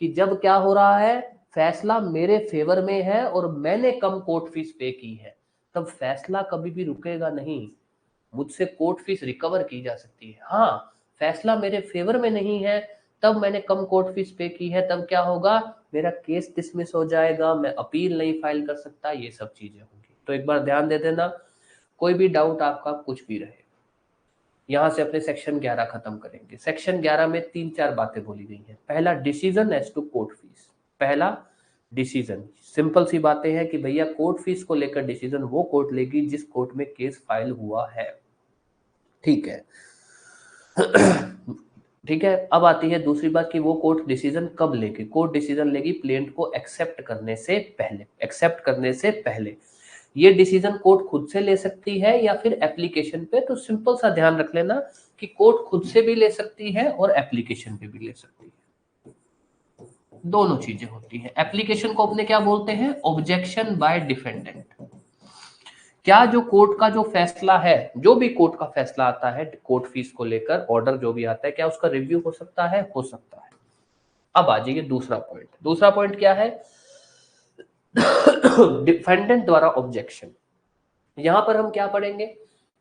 कि जब क्या हो रहा है, फैसला मेरे फेवर में है और मैंने कम कोर्ट फीस पे की है, तब फैसला कभी भी रुकेगा नहीं, मुझसे कोर्ट फीस रिकवर की जा सकती है। हाँ, फैसला मेरे फेवर में नहीं है, तब मैंने कम कोर्ट फीस पे की है, तब क्या होगा, मेरा केस डिसमिस हो जाएगा, मैं अपील नहीं फाइल कर सकता, ये सब चीजें होंगी। तो एक बार ध्यान दे देना, कोई भी डाउट आपका कुछ भी रहे। यहां से अपने सेक्शन 11 खत्म करेंगे। सेक्शन 11 में 3-4 बातें बोली गई हैं। पहला, decision as to court fees. पहला डिसीजन, सिंपल सी बातें हैं कि भैया कोर्ट फीस को लेकर डिसीजन वो कोर्ट लेगी जिस कोर्ट में केस फाइल हुआ है। ठीक है। ठीक है, अब आती है दूसरी बात कि वो कोर्ट डिसीजन कब लेगी। कोर्ट डिसीजन लेगी प्लेंट को एक्सेप्ट करने से पहले। एक्सेप्ट करने से पहले ये डिसीजन कोर्ट खुद से ले सकती है या फिर एप्लीकेशन पे। तो सिंपल सा ध्यान रख लेना कि कोर्ट खुद से भी ले सकती है और एप्लीकेशन पे भी ले सकती है, दोनों चीजें होती हैं। एप्लीकेशन को अपने क्या बोलते हैं, ऑब्जेक्शन बाय डिफेंडेंट। क्या जो कोर्ट का जो फैसला है, जो भी कोर्ट का फैसला आता है कोर्ट फीस को लेकर, ऑर्डर जो भी आता है, क्या उसका रिव्यू हो सकता है, हो सकता है। अब आ जाइए दूसरा पॉइंट। दूसरा पॉइंट क्या है, डिफेंडेंट द्वारा ऑब्जेक्शन। यहां पर हम क्या पढ़ेंगे,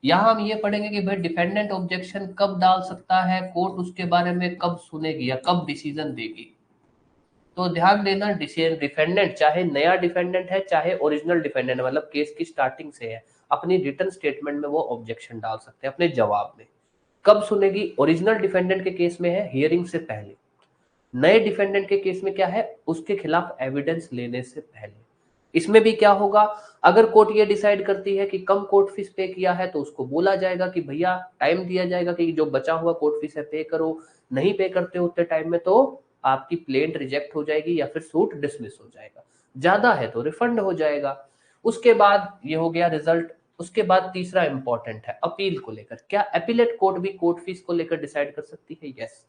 यहां हम ये पढ़ेंगे कि भाई डिफेंडेंट ऑब्जेक्शन कब डाल सकता है, कोर्ट उसके बारे में कब सुनेगी या कब डिसीजन देगी। तो ध्यान देना, डिफेंडेंट चाहे नया डिफेंडेंट है चाहे ओरिजिनल डिफेंडेंट, मतलब केस की स्टार्टिंग से है, अपनी रिटन स्टेटमेंट में वो ऑब्जेक्शन डाल सकते हैं अपने जवाब में। कब सुनेगी, ओरिजिनल डिफेंडेंट के केस में है हियरिंग से पहले, नए डिफेंडेंट के केस में क्या है, उसके खिलाफ एविडेंस लेने से पहले। इसमें भी क्या होगा, अगर कोर्ट ये डिसाइड करती है कि कम कोर्ट फीस पे किया है तो उसको बोला जाएगा कि भैया टाइम दिया जाएगा कि जो बचा हुआ कोर्ट फीस है पे करो, नहीं पे करते उतने टाइम में तो आपकी प्लेंट रिजेक्ट हो जाएगी या फिर सूट डिसमिस हो जाएगा, ज्यादा है तो रिफंड हो जाएगा। उसके बाद ये हो गया रिजल्ट। उसके बाद तीसरा इंपॉर्टेंट है अपील को लेकर। क्या अपीलेट कोर्ट भी कोर्ट फीस को लेकर डिसाइड कर सकती है, यस,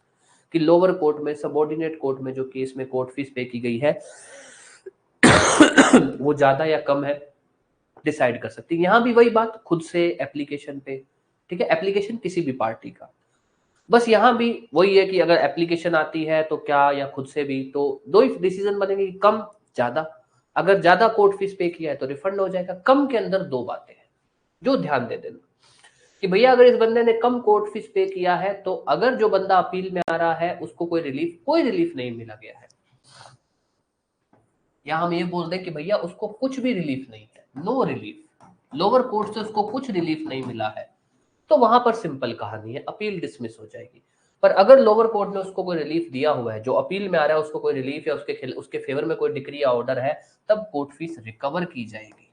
कि लोअर कोर्ट में, सबऑर्डिनेट कोर्ट में जो केस में कोर्ट फीस पे की गई है वो ज्यादा या कम है, डिसाइड कर सकती है। यहां भी वही बात, खुद से, एप्लीकेशन पे। ठीक है, एप्लीकेशन किसी भी पार्टी का, बस यहां भी वही है कि अगर एप्लीकेशन आती है तो क्या, या खुद से भी, तो दो ही डिसीजन बनेंगे, कम ज्यादा। अगर ज्यादा कोर्ट फीस पे किया है तो रिफंड हो जाएगा। कम के अंदर दो बातें हैं जो ध्यान दे देना कि भैया अगर इस बंदे ने कम कोर्ट फीस पे किया है तो अगर जो बंदा अपील में आ रहा है उसको कोई रिलीफ नहीं मिला गया है, या हम ये बोल दें कि भैया उसको कुछ भी रिलीफ नहीं है, नो रिलीफ, लोअर कोर्ट से उसको कुछ रिलीफ नहीं मिला है, तो वहां पर सिंपल कहानी है, अपील डिसमिस हो जाएगी। पर अगर लोअर कोर्ट ने उसको कोई रिलीफ दिया हुआ है, जो अपील में आ रहा है उसको कोई रिलीफ या उसके फेवर में कोई डिक्री या ऑर्डर है, तब कोर्ट फीस रिकवर की जाएगी।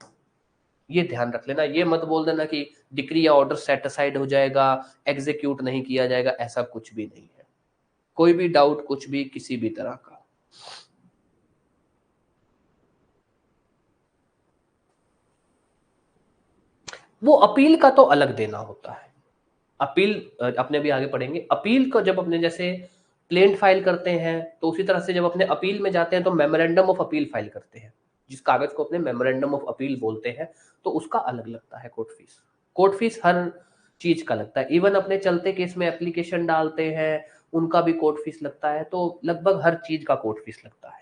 ये ध्यान रख लेना, ये मत बोल देना कि डिक्री या ऑर्डर सेट असाइड हो जाएगा, एग्जीक्यूट नहीं किया जाएगा, ऐसा कुछ भी नहीं है। कोई भी डाउट कुछ भी किसी भी तरह का। वो अपील का तो अलग देना होता है। अपील अपने भी आगे पढ़ेंगे। अपील को जब अपने जैसे प्लेंट फाइल करते हैं तो उसी तरह से जब अपने अपील में जाते हैं तो मेमोरेंडम ऑफ अपील फाइल करते हैं, जिस कागज को अपने मेमोरेंडम ऑफ अपील बोलते हैं, तो उसका अलग लगता है कोर्ट फीस। कोर्ट फीस हर चीज का लगता है, इवन अपने चलते केस में एप्लीकेशन डालते हैं उनका भी कोर्ट फीस लगता है, तो लगभग हर चीज का कोर्ट फीस लगता है।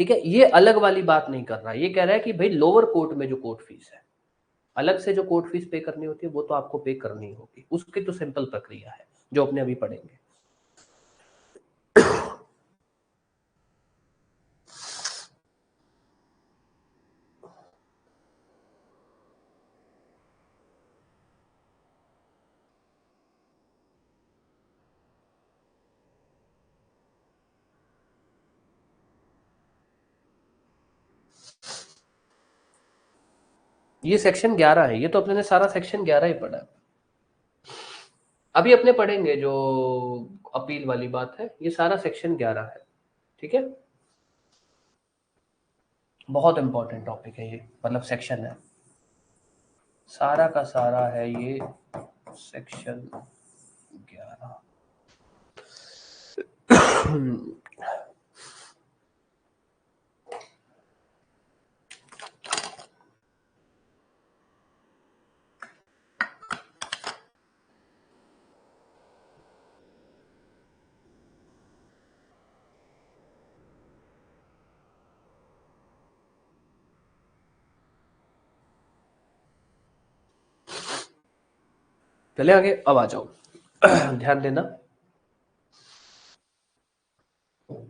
ठीक है, ये अलग वाली बात नहीं कर रहा, ये कह रहा है कि भाई लोअर कोर्ट में जो कोर्ट फीस है, अलग से जो कोर्ट फीस पे करनी होती है वो तो आपको पे करनी होगी, उसकी तो सिंपल प्रक्रिया है जो अपने अभी पढ़ेंगे। ये सेक्शन 11 है, ये तो अपने ने सारा सेक्शन 11 ही पढ़ा है। अभी अपने पढ़ेंगे जो अपील वाली बात है, ये सारा सेक्शन 11 है। ठीक है, बहुत इंपॉर्टेंट टॉपिक है ये, मतलब सेक्शन है, सारा का सारा है ये सेक्शन 11। चले आगे, अब आ जाओ। ध्यान देना,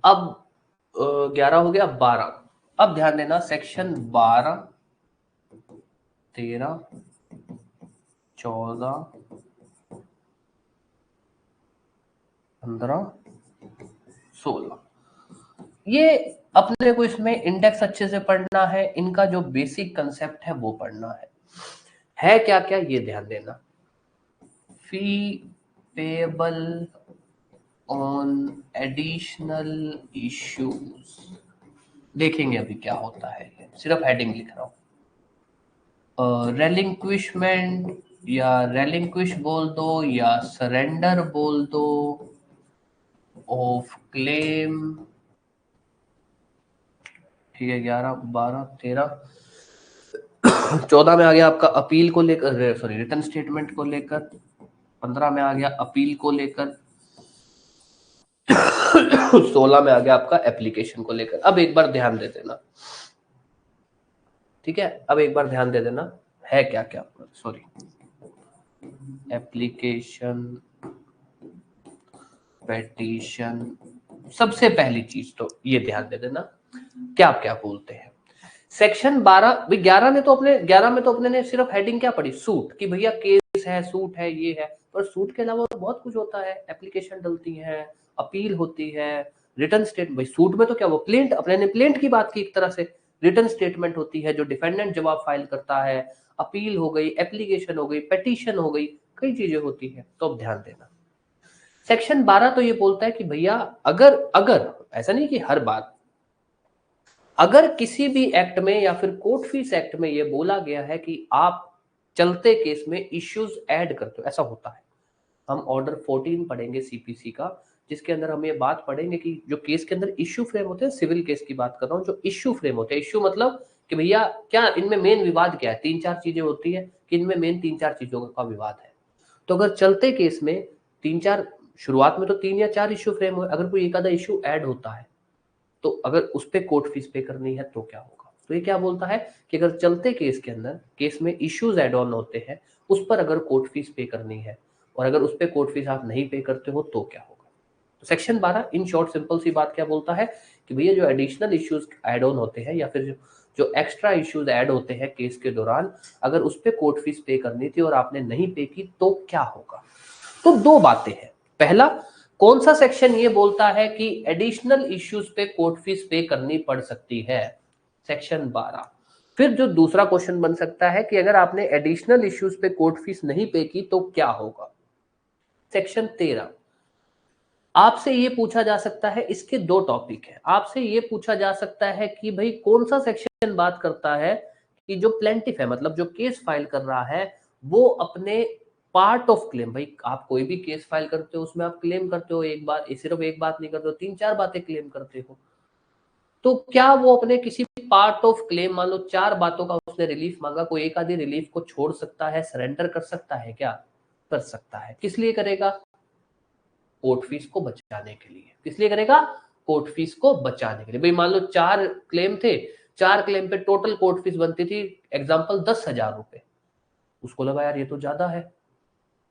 अब 11 हो गया, 12। अब ध्यान देना, सेक्शन 12, 13, 14, 15, 16, ये अपने को इसमें इंडेक्स अच्छे से पढ़ना है, इनका जो बेसिक कंसेप्ट है वो पढ़ना है क्या क्या ये ध्यान देना। फी पेएबल ऑन एडिशनल इश्यूज, देखेंगे अभी क्या होता है, सिर्फ हेडिंग लिख रहा हूं। रेलिंक्विशमेंट या रेलिंक्विश बोल दो या सरेंडर बोल दो ऑफ क्लेम, ठीक है। 11, 12, 13, 14 में आ गया आपका अपील को लेकर, सॉरी रिटर्न स्टेटमेंट को लेकर। 15 में आ गया अपील को लेकर। 16 में आ गया आपका एप्लीकेशन को लेकर। अब एक बार ध्यान दे देना, ठीक है, अब एक बार ध्यान दे देना है क्या क्या, सॉरी एप्लीकेशन, पेटिशन, सबसे पहली चीज तो ये ध्यान दे देना क्या क्या बोलते हैं। सेक्शन 12, भाई 11 ने तो अपने 11 में तो अपने ने सिर्फ हेडिंग क्या पढ़ी, सूट, कि भैया केस है, सूट है, ये है, पर सूट के अलावा बहुत कुछ होता है, एप्लीकेशन डलती है, अपील होती है, रिटर्न स्टेट, भाई सूट में तो क्या वो प्लेंट, अपने ने प्लेंट की बात की एक तरह से, रिटर्न स्टेटमेंट होती है जो डिफेंडेंट जवाब फाइल करता है, अपील हो गई, एप्लीकेशन हो गई, पेटिशन हो गई, कई चीजें होती है। तो अब ध्यान देना, सेक्शन 12 तो ये बोलता है कि भैया अगर अगर ऐसा नहीं कि हर बात, अगर किसी भी एक्ट में या फिर कोर्ट फीस एक्ट में ये बोला गया है कि आप चलते केस में इश्यूज ऐड करते हो, ऐसा होता है। हम ऑर्डर 14 पढ़ेंगे सीपीसी का, जिसके अंदर हम ये बात पढ़ेंगे कि जो केस के अंदर इश्यू फ्रेम होते हैं, सिविल केस की बात कर रहा हूँ, जो इश्यू फ्रेम होते हैं, इश्यू मतलब कि भैया क्या इनमें मेन विवाद क्या है, 3-4 चीजें होती है कि इनमें मेन 3-4 चीजों का विवाद है। तो अगर चलते केस में 3-4, शुरुआत में तो 3 या 4 इश्यू फ्रेम हो, अगर कोई एक आधा इश्यू ऐड होता है तो अगर उस पर कोर्ट फीस पे करनी है तो क्या होगा। तो ये क्या बोलता है कि अगर चलते केस के अंदर केस में इश्यूज एड ऑन होते हैं, उस पर अगर कोर्ट फीस पे करनी है और अगर उस पर कोर्ट फीस आप नहीं पे करते हो तो क्या होगा। तो सेक्शन 12 इन शॉर्ट सिंपल सी बात क्या बोलता है कि भैया जो एडिशनल इश्यूज एड ऑन होते हैं या फिर जो एक्स्ट्रा इश्यूज ऐड होते हैं केस के दौरान, अगर उस पर कोर्ट फीस पे करनी थी और आपने नहीं पे की तो क्या होगा। तो दो बातें हैं, पहला कौन सा सेक्शन ये बोलता है कि एडिशनल इश्यूज पे कोर्ट फीस पे करनी पड़ सकती है, सेक्शन 12। फिर जो दूसरा क्वेश्चन बन सकता है कि अगर आपने एडिशनल इश्यूज पे कोर्ट फीस नहीं पे की तो क्या होगा, सेक्शन 13। आपसे ये पूछा जा सकता है, इसके दो टॉपिक है, आपसे ये पूछा जा सकता है कि भाई कौन सा सेक्शन बात करता है कि जो प्लेंटिफ है, मतलब जो केस फाइल कर रहा है, वो अपने पार्ट ऑफ क्लेम, भाई आप कोई भी केस फाइल करते हो उसमें आप क्लेम करते हो एक बार, सिर्फ एक बात नहीं करते हो, 3-4 बातें क्लेम करते हो। तो क्या वो अपने किसी पार्ट ऑफ क्लेम, मान लो 4 बातों का उसने रिलीफ मांगा, कोई एक आधी रिलीफ को छोड़ सकता है, सरेंडर कर सकता है, क्या कर सकता है, किस लिए करेगा, कोर्ट फीस को बचाने के लिए। किस लिए करेगा, कोर्ट फीस को बचाने के लिए। भाई मान लो 4 क्लेम थे, 4 क्लेम पे टोटल कोर्ट फीस बनती थी एग्जाम्पल 10,000 रुपए, उसको लगा यार ये तो ज्यादा है,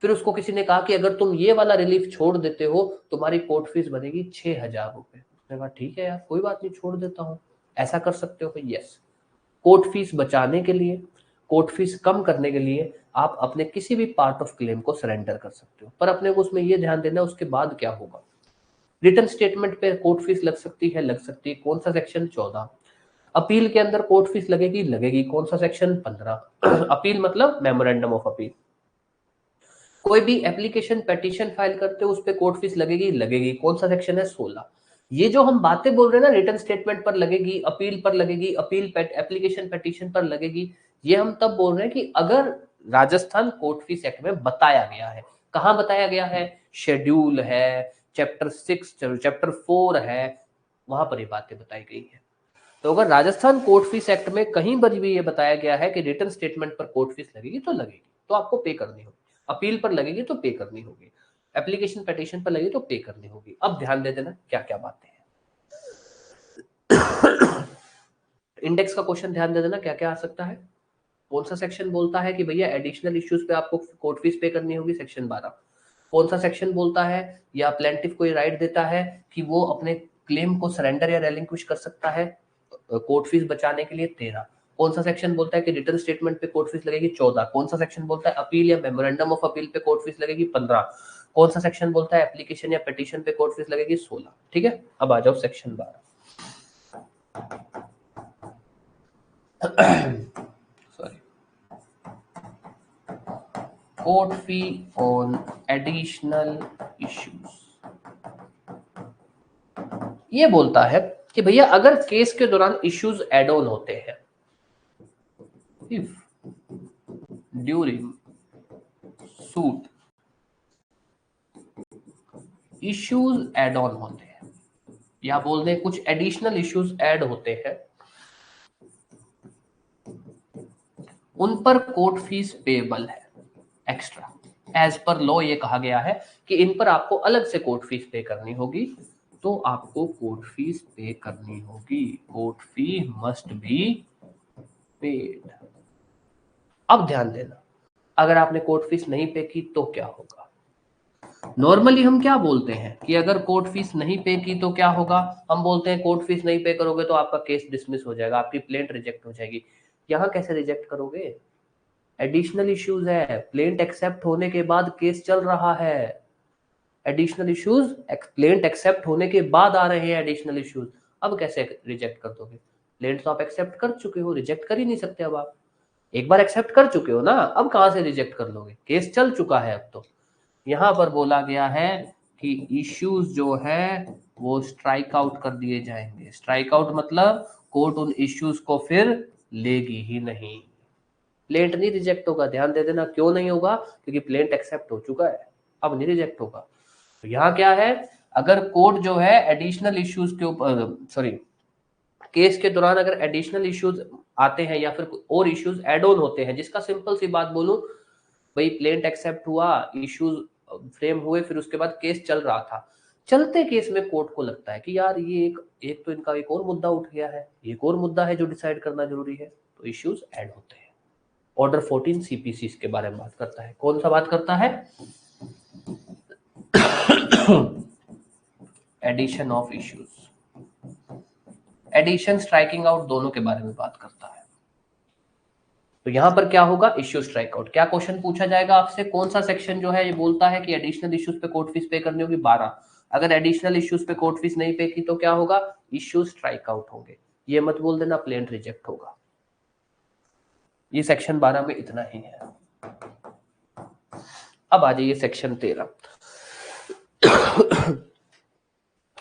फिर उसको किसी ने कहा कि अगर तुम ये वाला रिलीफ छोड़ देते हो तुम्हारी कोर्ट फीस बनेगी 6,000 रुपए। उसने कहा ठीक है यार कोई बात नहीं, छोड़ देता हूं। ऐसा कर सकते हो भाई, यस। कोर्ट फीस बचाने के लिए, कोर्ट फीस कम करने के लिए आप अपने किसी भी पार्ट ऑफ क्लेम को सरेंडर कर सकते हो, पर अपने को उसमें यह ध्यान देना उसके बाद क्या होगा। रिटर्न स्टेटमेंट पे कोर्ट फीस लग सकती है, लग सकती है, कौन सा सेक्शन 14। अपील के अंदर कोर्ट फीस लगेगी, लगेगी, कौन सा सेक्शन 15। अपील मतलब मेमोरेंडम ऑफ अपील। कोई भी एप्लीकेशन पेटिशन फाइल करते हो उस पर कोर्ट फीस लगेगी, लगेगी, कौन सा सेक्शन है 16। ये जो हम बातें बोल रहे हैं ना, रिटर्न स्टेटमेंट पर लगेगी, अपील पर लगेगी, अपील एप्लीकेशन पेटिशन पर लगेगी, ये हम तब बोल रहे हैं कि अगर राजस्थान कोर्ट फीस एक्ट में बताया गया है, कहां बताया गया है, शेड्यूल है, चैप्टर 6, चैप्टर 4 है, वहां पर ये बातें बताई गई है। तो अगर राजस्थान कोर्ट फीस एक्ट में कहीं पर भी ये बताया गया है कि रिटर्न स्टेटमेंट पर कोर्ट फीस लगेगी तो लगेगी, तो आपको पे करनी होगी, अपील पर लगेगी तो पे करनी होगी, एप्लीकेशन पेटिशन पर लगेगी तो पे करनी होगी। अब ध्यान दे देना क्या क्या बातें हैं। इंडेक्स का क्वेश्चन ध्यान दे देना क्या क्या आ सकता है। कौन सा सेक्शन बोलता है कि भैया एडिशनल इश्यूज पे आपको कोर्ट फीस पे करनी होगी? सेक्शन 12। कौन सा सेक्शन बोलता है या प्लेंटिफ को राइट देता है कि वो अपने क्लेम को सरेंडर या रेलिंक्विश कर सकता है कोर्ट फीस बचाने के लिए? 13। कौन सा सेक्शन बोलता है कि रिटर्न स्टेटमेंट पे कोर्ट फीस लगेगी? 14। कौन सा सेक्शन बोलता है अपील या मेमोरेंडम ऑफ अपील पे कोर्ट फीस लगेगी? 15। कौन सा सेक्शन बोलता है एप्लीकेशन या पिटीशन पे कोर्ट फीस लगेगी? 16। ठीक है, अब आ जाओ section 12। Sorry, court fee on additional issues. ये बोलता है कि भैया अगर केस के दौरान इश्यूज एड ऑन होते हैं, if during suit issues add on होते हैं या बोल दें कुछ एडिशनल इश्यूज ऐड होते हैं, उन पर कोर्ट फीस पेएबल है एक्स्ट्रा। एज पर लॉ ये कहा गया है कि इन पर आपको अलग से कोर्ट फीस पे करनी होगी, तो आपको कोर्ट फीस पे करनी होगी। Court fee must be paid. अब ध्यान देना, अगर आपने कोर्ट फीस नहीं पे की तो क्या होगा? नॉर्मली हम क्या बोलते हैं कि अगर कोर्ट फीस नहीं पे की तो क्या होगा? हम बोलते हैं कोर्ट फीस नहीं पे करोगे तो आपका केस डिसमिस हो जाएगा, आपकी प्लेंट रिजेक्ट हो जाएगी। यहां कैसे रिजेक्ट करोगे? एडिशनल इश्यूज है, प्लेंट एक्सेप्ट होने के बाद केस चल रहा है। एडिशनल इश्यूज प्लेंट एक्सेप्ट होने के बाद आ रहे हैं एडिशनल इश्यूज, अब कैसे रिजेक्ट कर दोगे? प्लेंट तो आप एक्सेप्ट कर चुके हो, रिजेक्ट कर ही नहीं सकते। अब आप एक बार एक्सेप्ट कर चुके हो ना, अब कहां से रिजेक्ट कर लोगे? केस चल चुका है अब तो। यहां पर बोला गया है कि इश्यूज जो है वो स्ट्राइक आउट कर दिए जाएंगे। स्ट्राइक आउट मतलब कोर्ट उन इश्यूज को फिर लेगी ही नहीं। प्लेंट नहीं रिजेक्ट होगा, ध्यान दे देना। क्यों नहीं होगा? क्योंकि प्लेंट एक्सेप्ट हो चुका है, अब नहीं रिजेक्ट होगा। तो यहाँ क्या है, अगर कोर्ट जो है एडिशनल इश्यूज के ऊपर, सॉरी, केस के दौरान अगर एडिशनल इश्यूज आते हैं या फिर और इश्यूज एड ऑन होते हैं, जिसका सिंपल सी बात बोलूं, भाई प्लेंट एक्सेप्ट हुआ, इश्यूज फ्रेम हुए, फिर उसके बाद केस चल रहा था, चलते केस में कोर्ट को लगता है कि यार ये एक तो इनका एक और मुद्दा उठ गया है, एक और मुद्दा है जो डिसाइड करना जरूरी है, तो इश्यूज ऐड होते हैं। ऑर्डर 14 सीपीसी के बारे में बात करता है। कौन सा बात करता है? Addition of issues, addition striking out दोनों के बारे में बात करता है। तो यहां पर क्या होगा? Issue strike out. क्या क्वेश्चन पूछा जाएगा आपसे? कौन सा सेक्शन जो है ये बोलता है कि एडिशनल इश्यूज पे कोर्ट फीस पे करनी होगी? 12। अगर एडिशनल इश्यूज पे कोर्ट फीस नहीं पे की तो क्या होगा? इश्यू स्ट्राइक आउट होंगे। ये मत बोल देना प्लेंट रिजेक्ट होगा। ये सेक्शन 12 में इतना ही है। अब आ जाइए सेक्शन 13।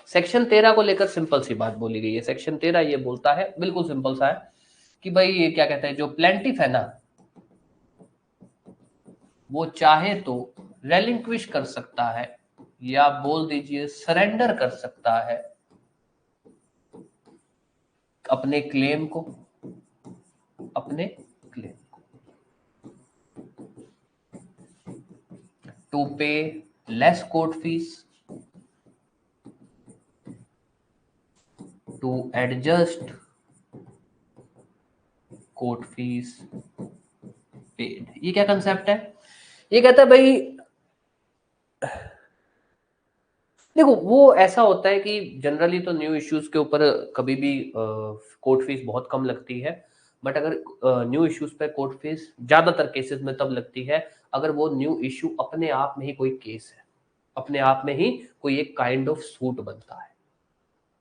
सेक्शन 13 को लेकर सिंपल सी बात बोली गई है। सेक्शन 13 ये बोलता है, बिल्कुल सिंपल सा है, कि भाई ये क्या कहते हैं, जो प्लेंटिफ है ना, वो चाहे तो रेलिंक्विश कर सकता है या बोल दीजिए सरेंडर कर सकता है अपने क्लेम को, अपने क्लेम को, to pay less court fees, to adjust court fees paid. ये क्या कंसेप्ट है? ये कहता है भाई देखो, वो ऐसा होता है कि जनरली तो न्यू इश्यूज के ऊपर कभी भी कोर्ट फीस बहुत कम लगती है, बट अगर न्यू इश्यूज पे कोर्ट फीस ज्यादातर केसेस में तब लगती है अगर वो न्यू इश्यू अपने आप में ही कोई केस है, अपने आप में ही कोई एक काइंड ऑफ सूट बनता है,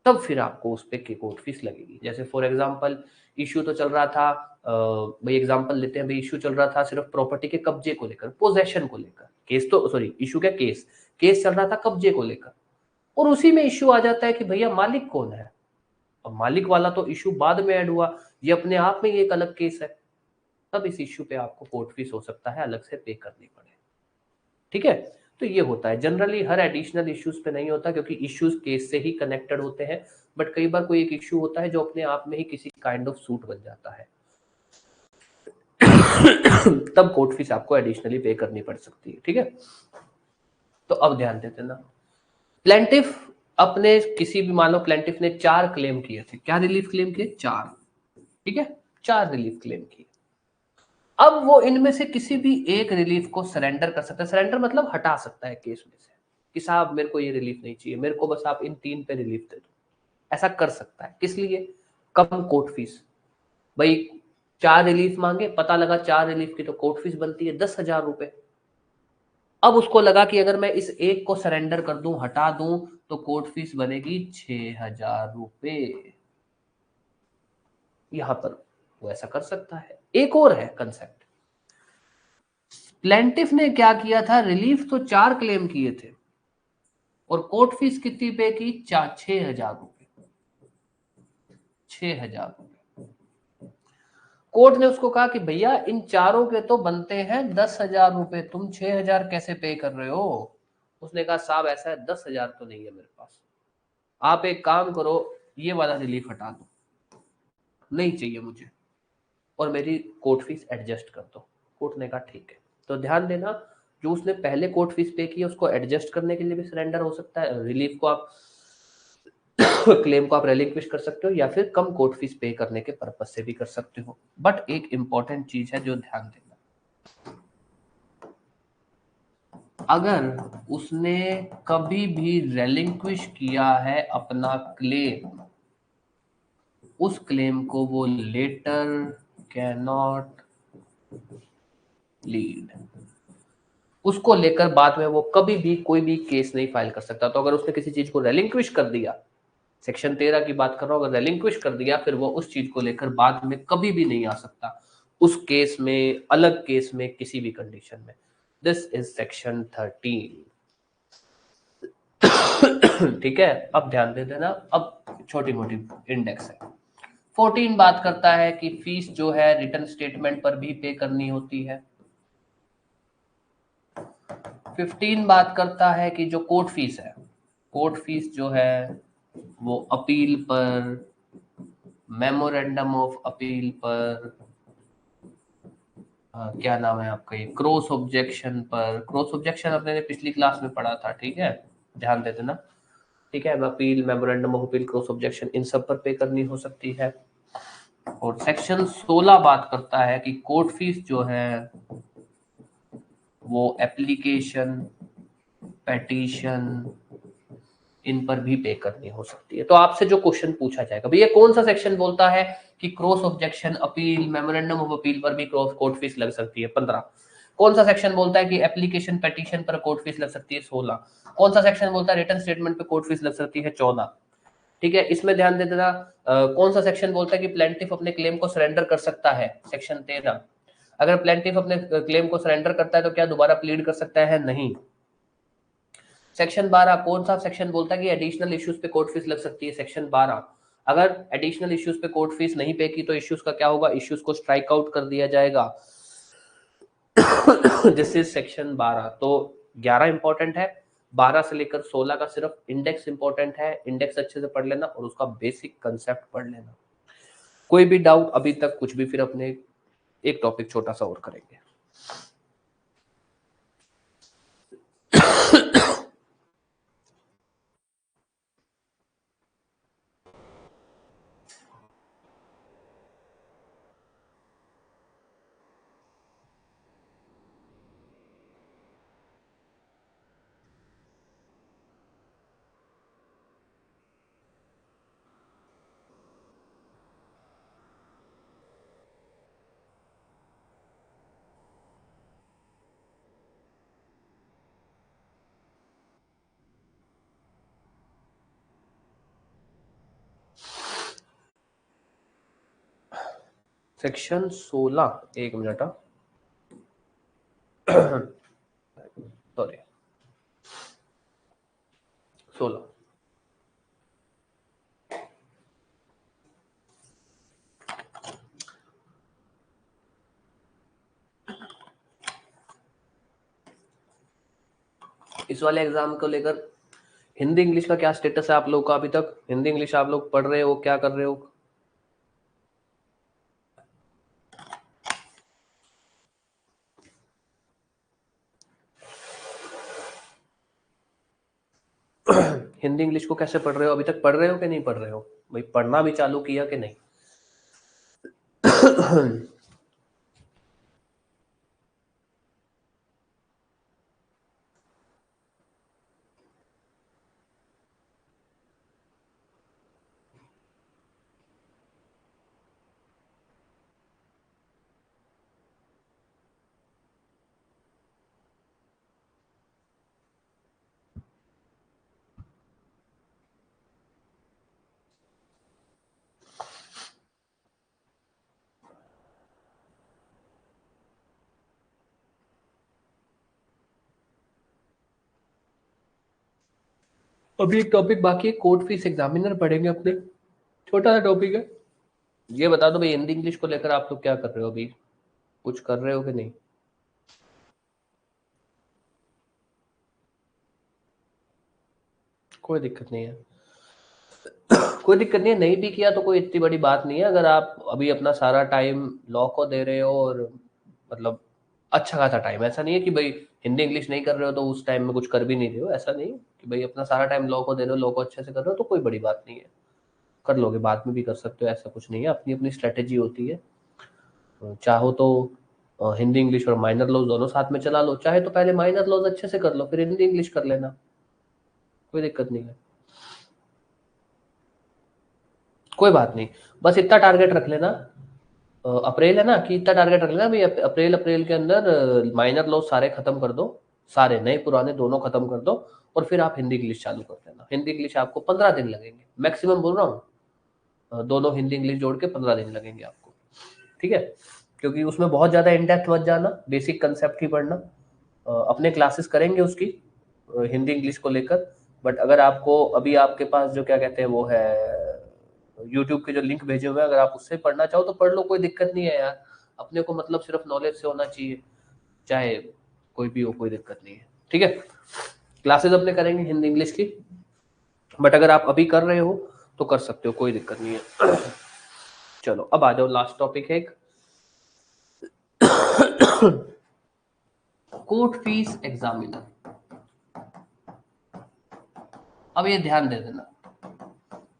तब फिर आपको उस पर कोर्ट फीस लगेगी। जैसे फॉर एग्जाम्पल इश्यू तो चल रहा था, भाई एग्जाम्पल लेते हैं, भाई इश्यू चल रहा था सिर्फ प्रॉपर्टी के कब्जे को लेकर, पोजेशन को लेकर, केस तो सॉरी इश्यू क्या, केस चल रहा था कब्जे को लेकर, और उसी में इश्यू आ जाता है कि भैया मालिक कौन है। अब मालिक वाला तो इश्यू बाद में ऐड हुआ, ये अपने आप में एक अलग केस है, तब इस इश्यू पे आपको कोर्ट फीस हो सकता है अलग से पे करनी पड़े। ठीक है, तो ये होता है। जनरली हर एडिशनल इश्यूज पे नहीं होता क्योंकि इश्यूज केस से ही कनेक्टेड होते हैं, बट कई बार कोई एक इश्यू होता है जो अपने आप में ही किसी काइंड ऑफ सूट बन जाता है, तब कोर्ट फीस आपको एडिशनली पे करनी पड़ सकती है। ठीक है, तो अब ध्यान देते ना, प्लेंटिफ अपने किसी भी, मान लो प्लेंटिफ ने 4 क्लेम किए थे, क्या रिलीफ क्लेम किए? 4। ठीक है, 4 रिलीफ क्लेम किए। अब वो इनमें से किसी भी एक रिलीफ को सरेंडर कर सकता है। सरेंडर मतलब हटा सकता है केस में से कि साहब मेरे को ये रिलीफ नहीं चाहिए, मेरे को बस आप इन 3 पे रिलीफ दे दो। ऐसा कर सकता है। किस लिए? कम कोर्ट फीस। भाई 4 रिलीफ मांगे, पता लगा 4 रिलीफ की तो कोर्ट फीस बनती है 10,000 रुपए। अब उसको लगा कि अगर मैं इस एक को सरेंडर कर दूं, हटा दूं, तो कोर्ट फीस बनेगी 6,000 रुपए। यहां पर वो ऐसा कर सकता है। एक और है कंसेप्ट। प्लेंटिफ ने क्या किया था, रिलीफ तो 4 क्लेम किए थे और कोर्ट फीस कितनी पे की? 6,000 रुपए। 6,000 रुपए। कोर्ट ने उसको कहा कि भैया इन चारों के तो बनते हैं 10,000 रुपए, तुम 6,000 कैसे पे कर रहे हो? उसने कहा साहब ऐसा है, 10,000 तो नहीं है मेरे पास, आप एक काम करो, ये वाला रिलीफ हटा दो, नहीं चाहिए मुझे, और मेरी कोर्ट फीस एडजस्ट कर दो। कोर्ट ने कहा ठीक है। तो ध्यान देना, जो उसने पहले कोर्ट फीस पे की है उसको एडजस्ट करने के लिए भी सरेंडर हो सकता है। रिलीफ को आप क्लेम को आप रेलिंक्विश कर सकते हो या फिर कम कोर्ट फीस पे करने के पर्पज से भी कर सकते हो। बट एक इंपॉर्टेंट चीज है जो ध्यान देना, अगर उसने कभी भी रेलिंक्विश किया है अपना क्लेम, उस क्लेम को वो लेटर कैन नॉट लीड, उसको लेकर बाद में वो कभी भी कोई भी केस नहीं फाइल कर सकता। तो अगर उसने किसी चीज को रेलिंक्विश कर दिया, सेक्शन 13 की बात कर रहा हूं, अगर रेलिंक्विश कर दिया, फिर वो उस चीज को लेकर बाद में कभी भी नहीं आ सकता उस केस में, अलग केस में, किसी भी कंडीशन में। This is section 13। ठीक है, अब ध्यान दे देना। अब छोटी मोटी इंडेक्स है। 14 बात करता है कि फीस जो है रिटर्न स्टेटमेंट पर भी पे करनी होती है। 15 बात करता है कि जो कोर्ट फीस है, कोर्ट फीस जो है वो अपील पर, मेमोरेंडम ऑफ अपील पर, क्या नाम है आपका, ये क्रॉस ऑब्जेक्शन पर। क्रॉस ऑब्जेक्शन अपने ने पिछली क्लास में पढ़ा था, ठीक है, ध्यान दे देना। ठीक है, appeal, memorandum of appeal, cross objection, इन सब पर पे करनी हो सकती है। और सेक्शन 16 बात करता है कि कोर्ट फीस जो है वो एप्लीकेशन, पेटिशन, इन पर भी पे करनी हो सकती है। तो आपसे जो क्वेश्चन पूछा जाएगा, भैया कौन सा सेक्शन बोलता है कि cross objection, appeal, memorandum of appeal पर भी क्रॉस कोर्ट फीस लग सकती है? 15। कौन सा सेक्शन बोलता है कि एप्लीकेशन, पेटिशन पर कोर्ट फीस लग सकती है? 16। कौन सा सेक्शन बोलता है रिटर्न स्टेटमेंट पर कोर्ट फीस लग सकती है? 14। ठीक है, इसमें ध्यान दे देना। कौन सा सेक्शन बोलता है कि प्लेंटिफ अपने क्लेम को सरेंडर कर सकता है? सेक्शन 13। अगर प्लेंटिफ अपने क्लेम को सरेंडर करता है तो क्या दोबारा प्लीड कर सकता है? नहीं। सेक्शन 12, कौन सा सेक्शन बोलता है कि एडिशनल इश्यूज पे कोर्ट फीस लग सकती है? सेक्शन 12। अगर एडिशनल इश्यूज पे कोर्ट फीस नहीं पे की तो इश्यूज का क्या होगा? इश्यूज को स्ट्राइक आउट कर दिया जाएगा। This is section 12। तो 11 इंपॉर्टेंट है, 12 से लेकर 16 का सिर्फ इंडेक्स इंपॉर्टेंट है। इंडेक्स अच्छे से पढ़ लेना और उसका बेसिक कंसेप्ट पढ़ लेना। कोई भी डाउट अभी तक कुछ भी, फिर अपने एक टॉपिक छोटा सा और करेंगे। सेक्शन 16, एक मिनट, सॉरी, 16। इस वाले एग्जाम को लेकर हिंदी इंग्लिश का क्या स्टेटस है आप लोगों का? अभी तक हिंदी इंग्लिश आप लोग पढ़ रहे हो, क्या कर रहे हो? हिंदी इंग्लिश को कैसे पढ़ रहे हो? अभी तक पढ़ रहे हो कि नहीं पढ़ रहे हो? भाई पढ़ना भी चालू किया कि नहीं? अभी एक टॉपिक बाकी है, कोर्ट फीस एग्जामिनर पढ़ेंगे अपने, छोटा सा टॉपिक है। ये बता दो भाई, हिंदी इंग्लिश को लेकर आप लोग क्या कर रहे हो अभी, कुछ कर रहे हो कि नहीं? कोई दिक्कत नहीं है, कोई दिक्कत नहीं है, नहीं भी किया तो कोई इतनी बड़ी बात नहीं है। अगर आप अभी अपना सारा टाइम लॉ को दे रहे हो और मतलब अच्छा खासा टाइम, ऐसा नहीं है कि भाई हिंदी इंग्लिश नहीं कर रहे हो तो उस टाइम में कुछ कर भी नहीं रहे हो, ऐसा नहीं कि भाई अपना सारा टाइम लॉ को दे रहे हो, लॉ को अच्छे से कर रहे हो तो कोई बड़ी बात नहीं है, कर लोगे, बाद में भी कर सकते हो, ऐसा कुछ नहीं है, अपनी अपनी स्ट्रेटेजी होती है। चाहो तो हिंदी इंग्लिश और माइनर लॉज दोनों साथ में चला लो, चाहे तो पहले माइनर लॉज अच्छे से कर लो फिर हिंदी इंग्लिश कर लेना, कोई दिक्कत नहीं है, कोई बात नहीं। बस इतना टारगेट रख लेना, अप्रैल है ना, कि इतना टारगेट रख लेना भाई, अप्रैल अप्रैल के अंदर माइनर लॉज सारे खत्म कर दो, सारे नए पुराने दोनों खत्म कर दो, और फिर आप हिंदी इंग्लिश चालू कर देना। हिंदी इंग्लिश आपको 15 दिन लगेंगे मैक्सिमम बोल रहा हूँ, दोनों हिंदी इंग्लिश जोड़ के 15 दिन लगेंगे आपको, ठीक है? क्योंकि उसमें बहुत ज़्यादा इन डेप्थ मत जाना, बेसिक कंसेप्ट ही पढ़ना। अपने क्लासेस करेंगे उसकी, हिंदी इंग्लिश को लेकर। बट अगर आपको अभी आपके पास जो क्या कहते हैं वो है यूट्यूब के जो लिंक भेजे हुए हैं, अगर आप उससे पढ़ना चाहो तो पढ़ लो, कोई दिक्कत नहीं है यार। अपने को मतलब सिर्फ नॉलेज से होना चाहिए, चाहे कोई भी हो, कोई दिक्कत नहीं है, ठीक है? क्लासेस अपने करेंगे हिंदी इंग्लिश की, बट अगर आप अभी कर रहे हो तो कर सकते हो, कोई दिक्कत नहीं है। चलो अब आ जाओ, लास्ट टॉपिक है एक, कोर्ट फीस एग्जामिनर। अब ये ध्यान दे देना,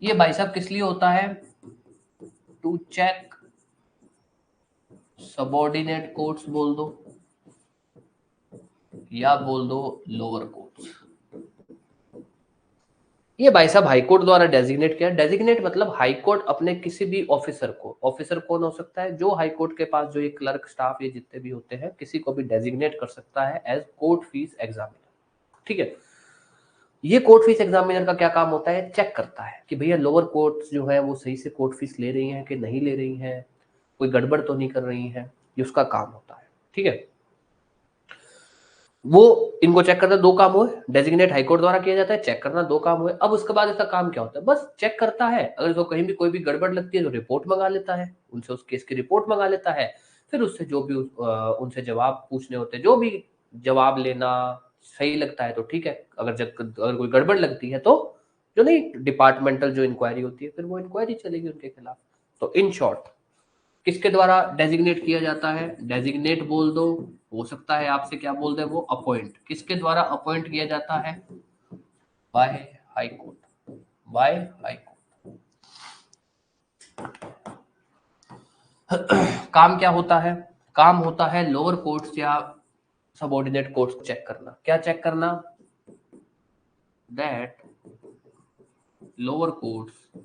ये भाई साहब किस लिए होता है? टू चेक सबॉर्डिनेट कोर्ट्स बोल दो या बोल दो लोअर कोर्ट्स। ये भाई साहब हाई कोर्ट द्वारा डेजिग्नेट किया, डेजिग्नेट मतलब हाई कोर्ट अपने किसी भी ऑफिसर को, ऑफिसर कौन हो सकता है? जो हाई कोर्ट के पास जो ये क्लर्क स्टाफ ये जितने भी होते हैं, किसी को भी डेजिग्नेट कर सकता है एज कोर्ट फीस एग्जामिनर, ठीक है? ये कोर्ट फीस एग्जामिनर का क्या काम होता है? चेक करता है कि भैया लोअर कोर्ट जो है वो सही से कोर्ट फीस ले रही हैं कि नहीं ले रही हैं, कोई गड़बड़ तो नहीं कर रही हैं, ये उसका काम होता है, ठीक है? वो इनको चेक करना, दो काम हुए, डेजिग्नेट हाईकोर्ट द्वारा किया जाता है, चेक करना, दो काम हुए। अब उसके बाद इसका काम क्या होता है? बस चेक करता है, अगर इसको कहीं भी कोई भी गड़बड़ लगती है तो रिपोर्ट मंगा लेता है, उनसे उस केस की रिपोर्ट मंगा लेता है, फिर उससे जो भी उनसे जवाब पूछने होते हैं, जो भी जवाब लेना सही लगता है तो ठीक है, अगर कोई गड़बड़ लगती है तो जो नहीं डिपार्टमेंटल जो इंक्वायरी होती है फिर वो इंक्वायरी चलेगी उनके खिलाफ। तो इन शॉर्ट किसके द्वारा डेजिग्नेट किया जाता है? डेजिग्नेट बोल दो, हो सकता है आपसे क्या बोल दे वो अपॉइंट, किसके द्वारा अपॉइंट किया जाता है? By high court, by high court. काम क्या होता है? काम होता है लोअर कोर्ट्स या सबऑर्डिनेट कोर्ट्स को चेक करना। क्या चेक करना? That lower courts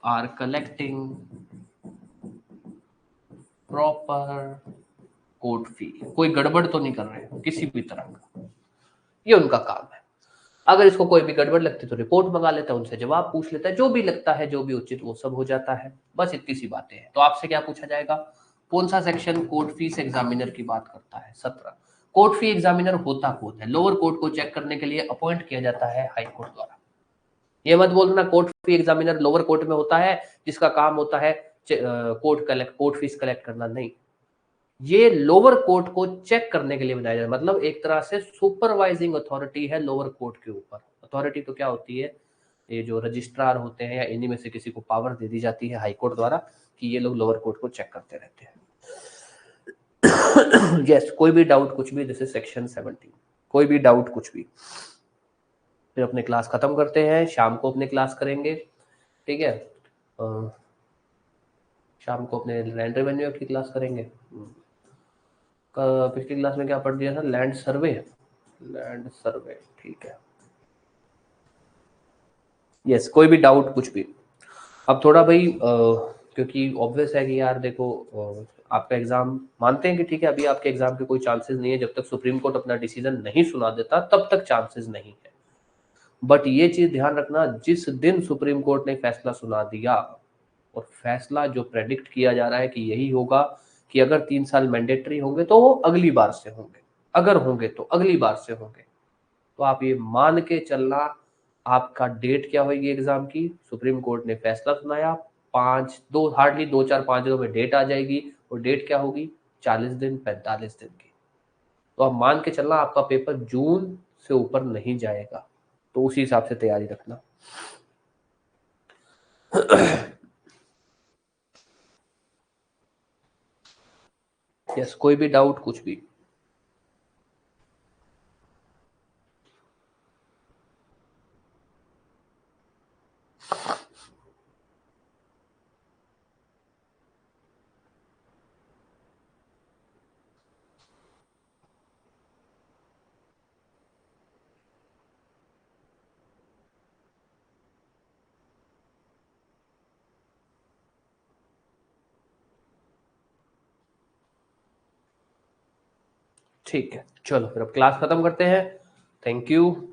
are collecting proper court fee, कोई गड़बड़ तो नहीं कर रहे हैं किसी भी तरह का, ये उनका काम है। अगर इसको कोई भी गड़बड़ लगती है तो रिपोर्ट मंगा लेता है, उनसे जवाब पूछ लेता है, जो भी लगता है जो भी उचित वो सब हो जाता है। बस इतनी सी बातें हैं। तो आपसे क्या पूछा जाएगा? कौन सा सेक्शन कोर्ट फीस एग्जामिनर की बात करता है? 17। कोर्ट फी एग्जामिनर होता कौन है? लोअर कोर्ट को चेक करने के लिए अपॉइंट किया जाता है हाई कोर्ट द्वारा। ये मत बोलना court fee examiner lower court में होता है जिसका काम होता है कोर्ट फीस कलेक्ट करना, नहीं। ये लोअर कोर्ट को चेक करने के लिए बनाया जाता है, मतलब एक तरह से सुपरवाइजिंग अथॉरिटी है लोअर कोर्ट के ऊपर। अथॉरिटी तो क्या होती है? ये जो रजिस्ट्रार होते हैं या इन्हीं में से किसी को पावर दे दी जाती है हाई कोर्ट द्वारा कि ये लोग लोअर कोर्ट को चेक करते रहते हैं। यस, कोई भी डाउट कुछ भी, दिस इज सेक्शन 17, कोई भी डाउट कुछ भी। फिर अपने क्लास खत्म करते हैं, शाम को अपने क्लास करेंगे, ठीक है? शाम को अपने लैंड रेवेन्यू की क्लास करेंगे। पिछली क्लास में क्या पढ़ दिया था? लैंड सर्वे, लैंड सर्वे, ठीक है। यस, कोई भी डाउट कुछ भी। अब थोड़ा भाई क्योंकि ऑब्वियस है कि यार देखो, आपका एग्जाम मानते हैं कि ठीक है अभी आपके एग्जाम के कोई चांसेस नहीं है, जब तक सुप्रीम कोर्ट अपना डिसीजन नहीं सुना देता तब तक चांसेस नहीं है। बट ये चीज ध्यान रखना, जिस दिन सुप्रीम कोर्ट ने फैसला सुना दिया, और फैसला जो प्रेडिक्ट किया जा रहा है कि यही होगा कि अगर 3 साल मैंडेटरी होंगे तो वो अगली बार से होंगे, अगर होंगे तो अगली बार से होंगे, तो आप ये मान के चलना, आपका डेट क्या होगी एग्जाम की, सुप्रीम कोर्ट ने फैसला सुनाया, 2-4-5 दिनों में डेट आ जाएगी, और डेट क्या होगी, 40 दिन 45 दिन की। तो आप मान के चलना आपका पेपर जून से ऊपर नहीं जाएगा, तो उसी हिसाब से तैयारी रखना। यस, कोई भी डाउट, कुछ भी। ठीक है, चलो फिर अब क्लास खत्म करते हैं। Thank you.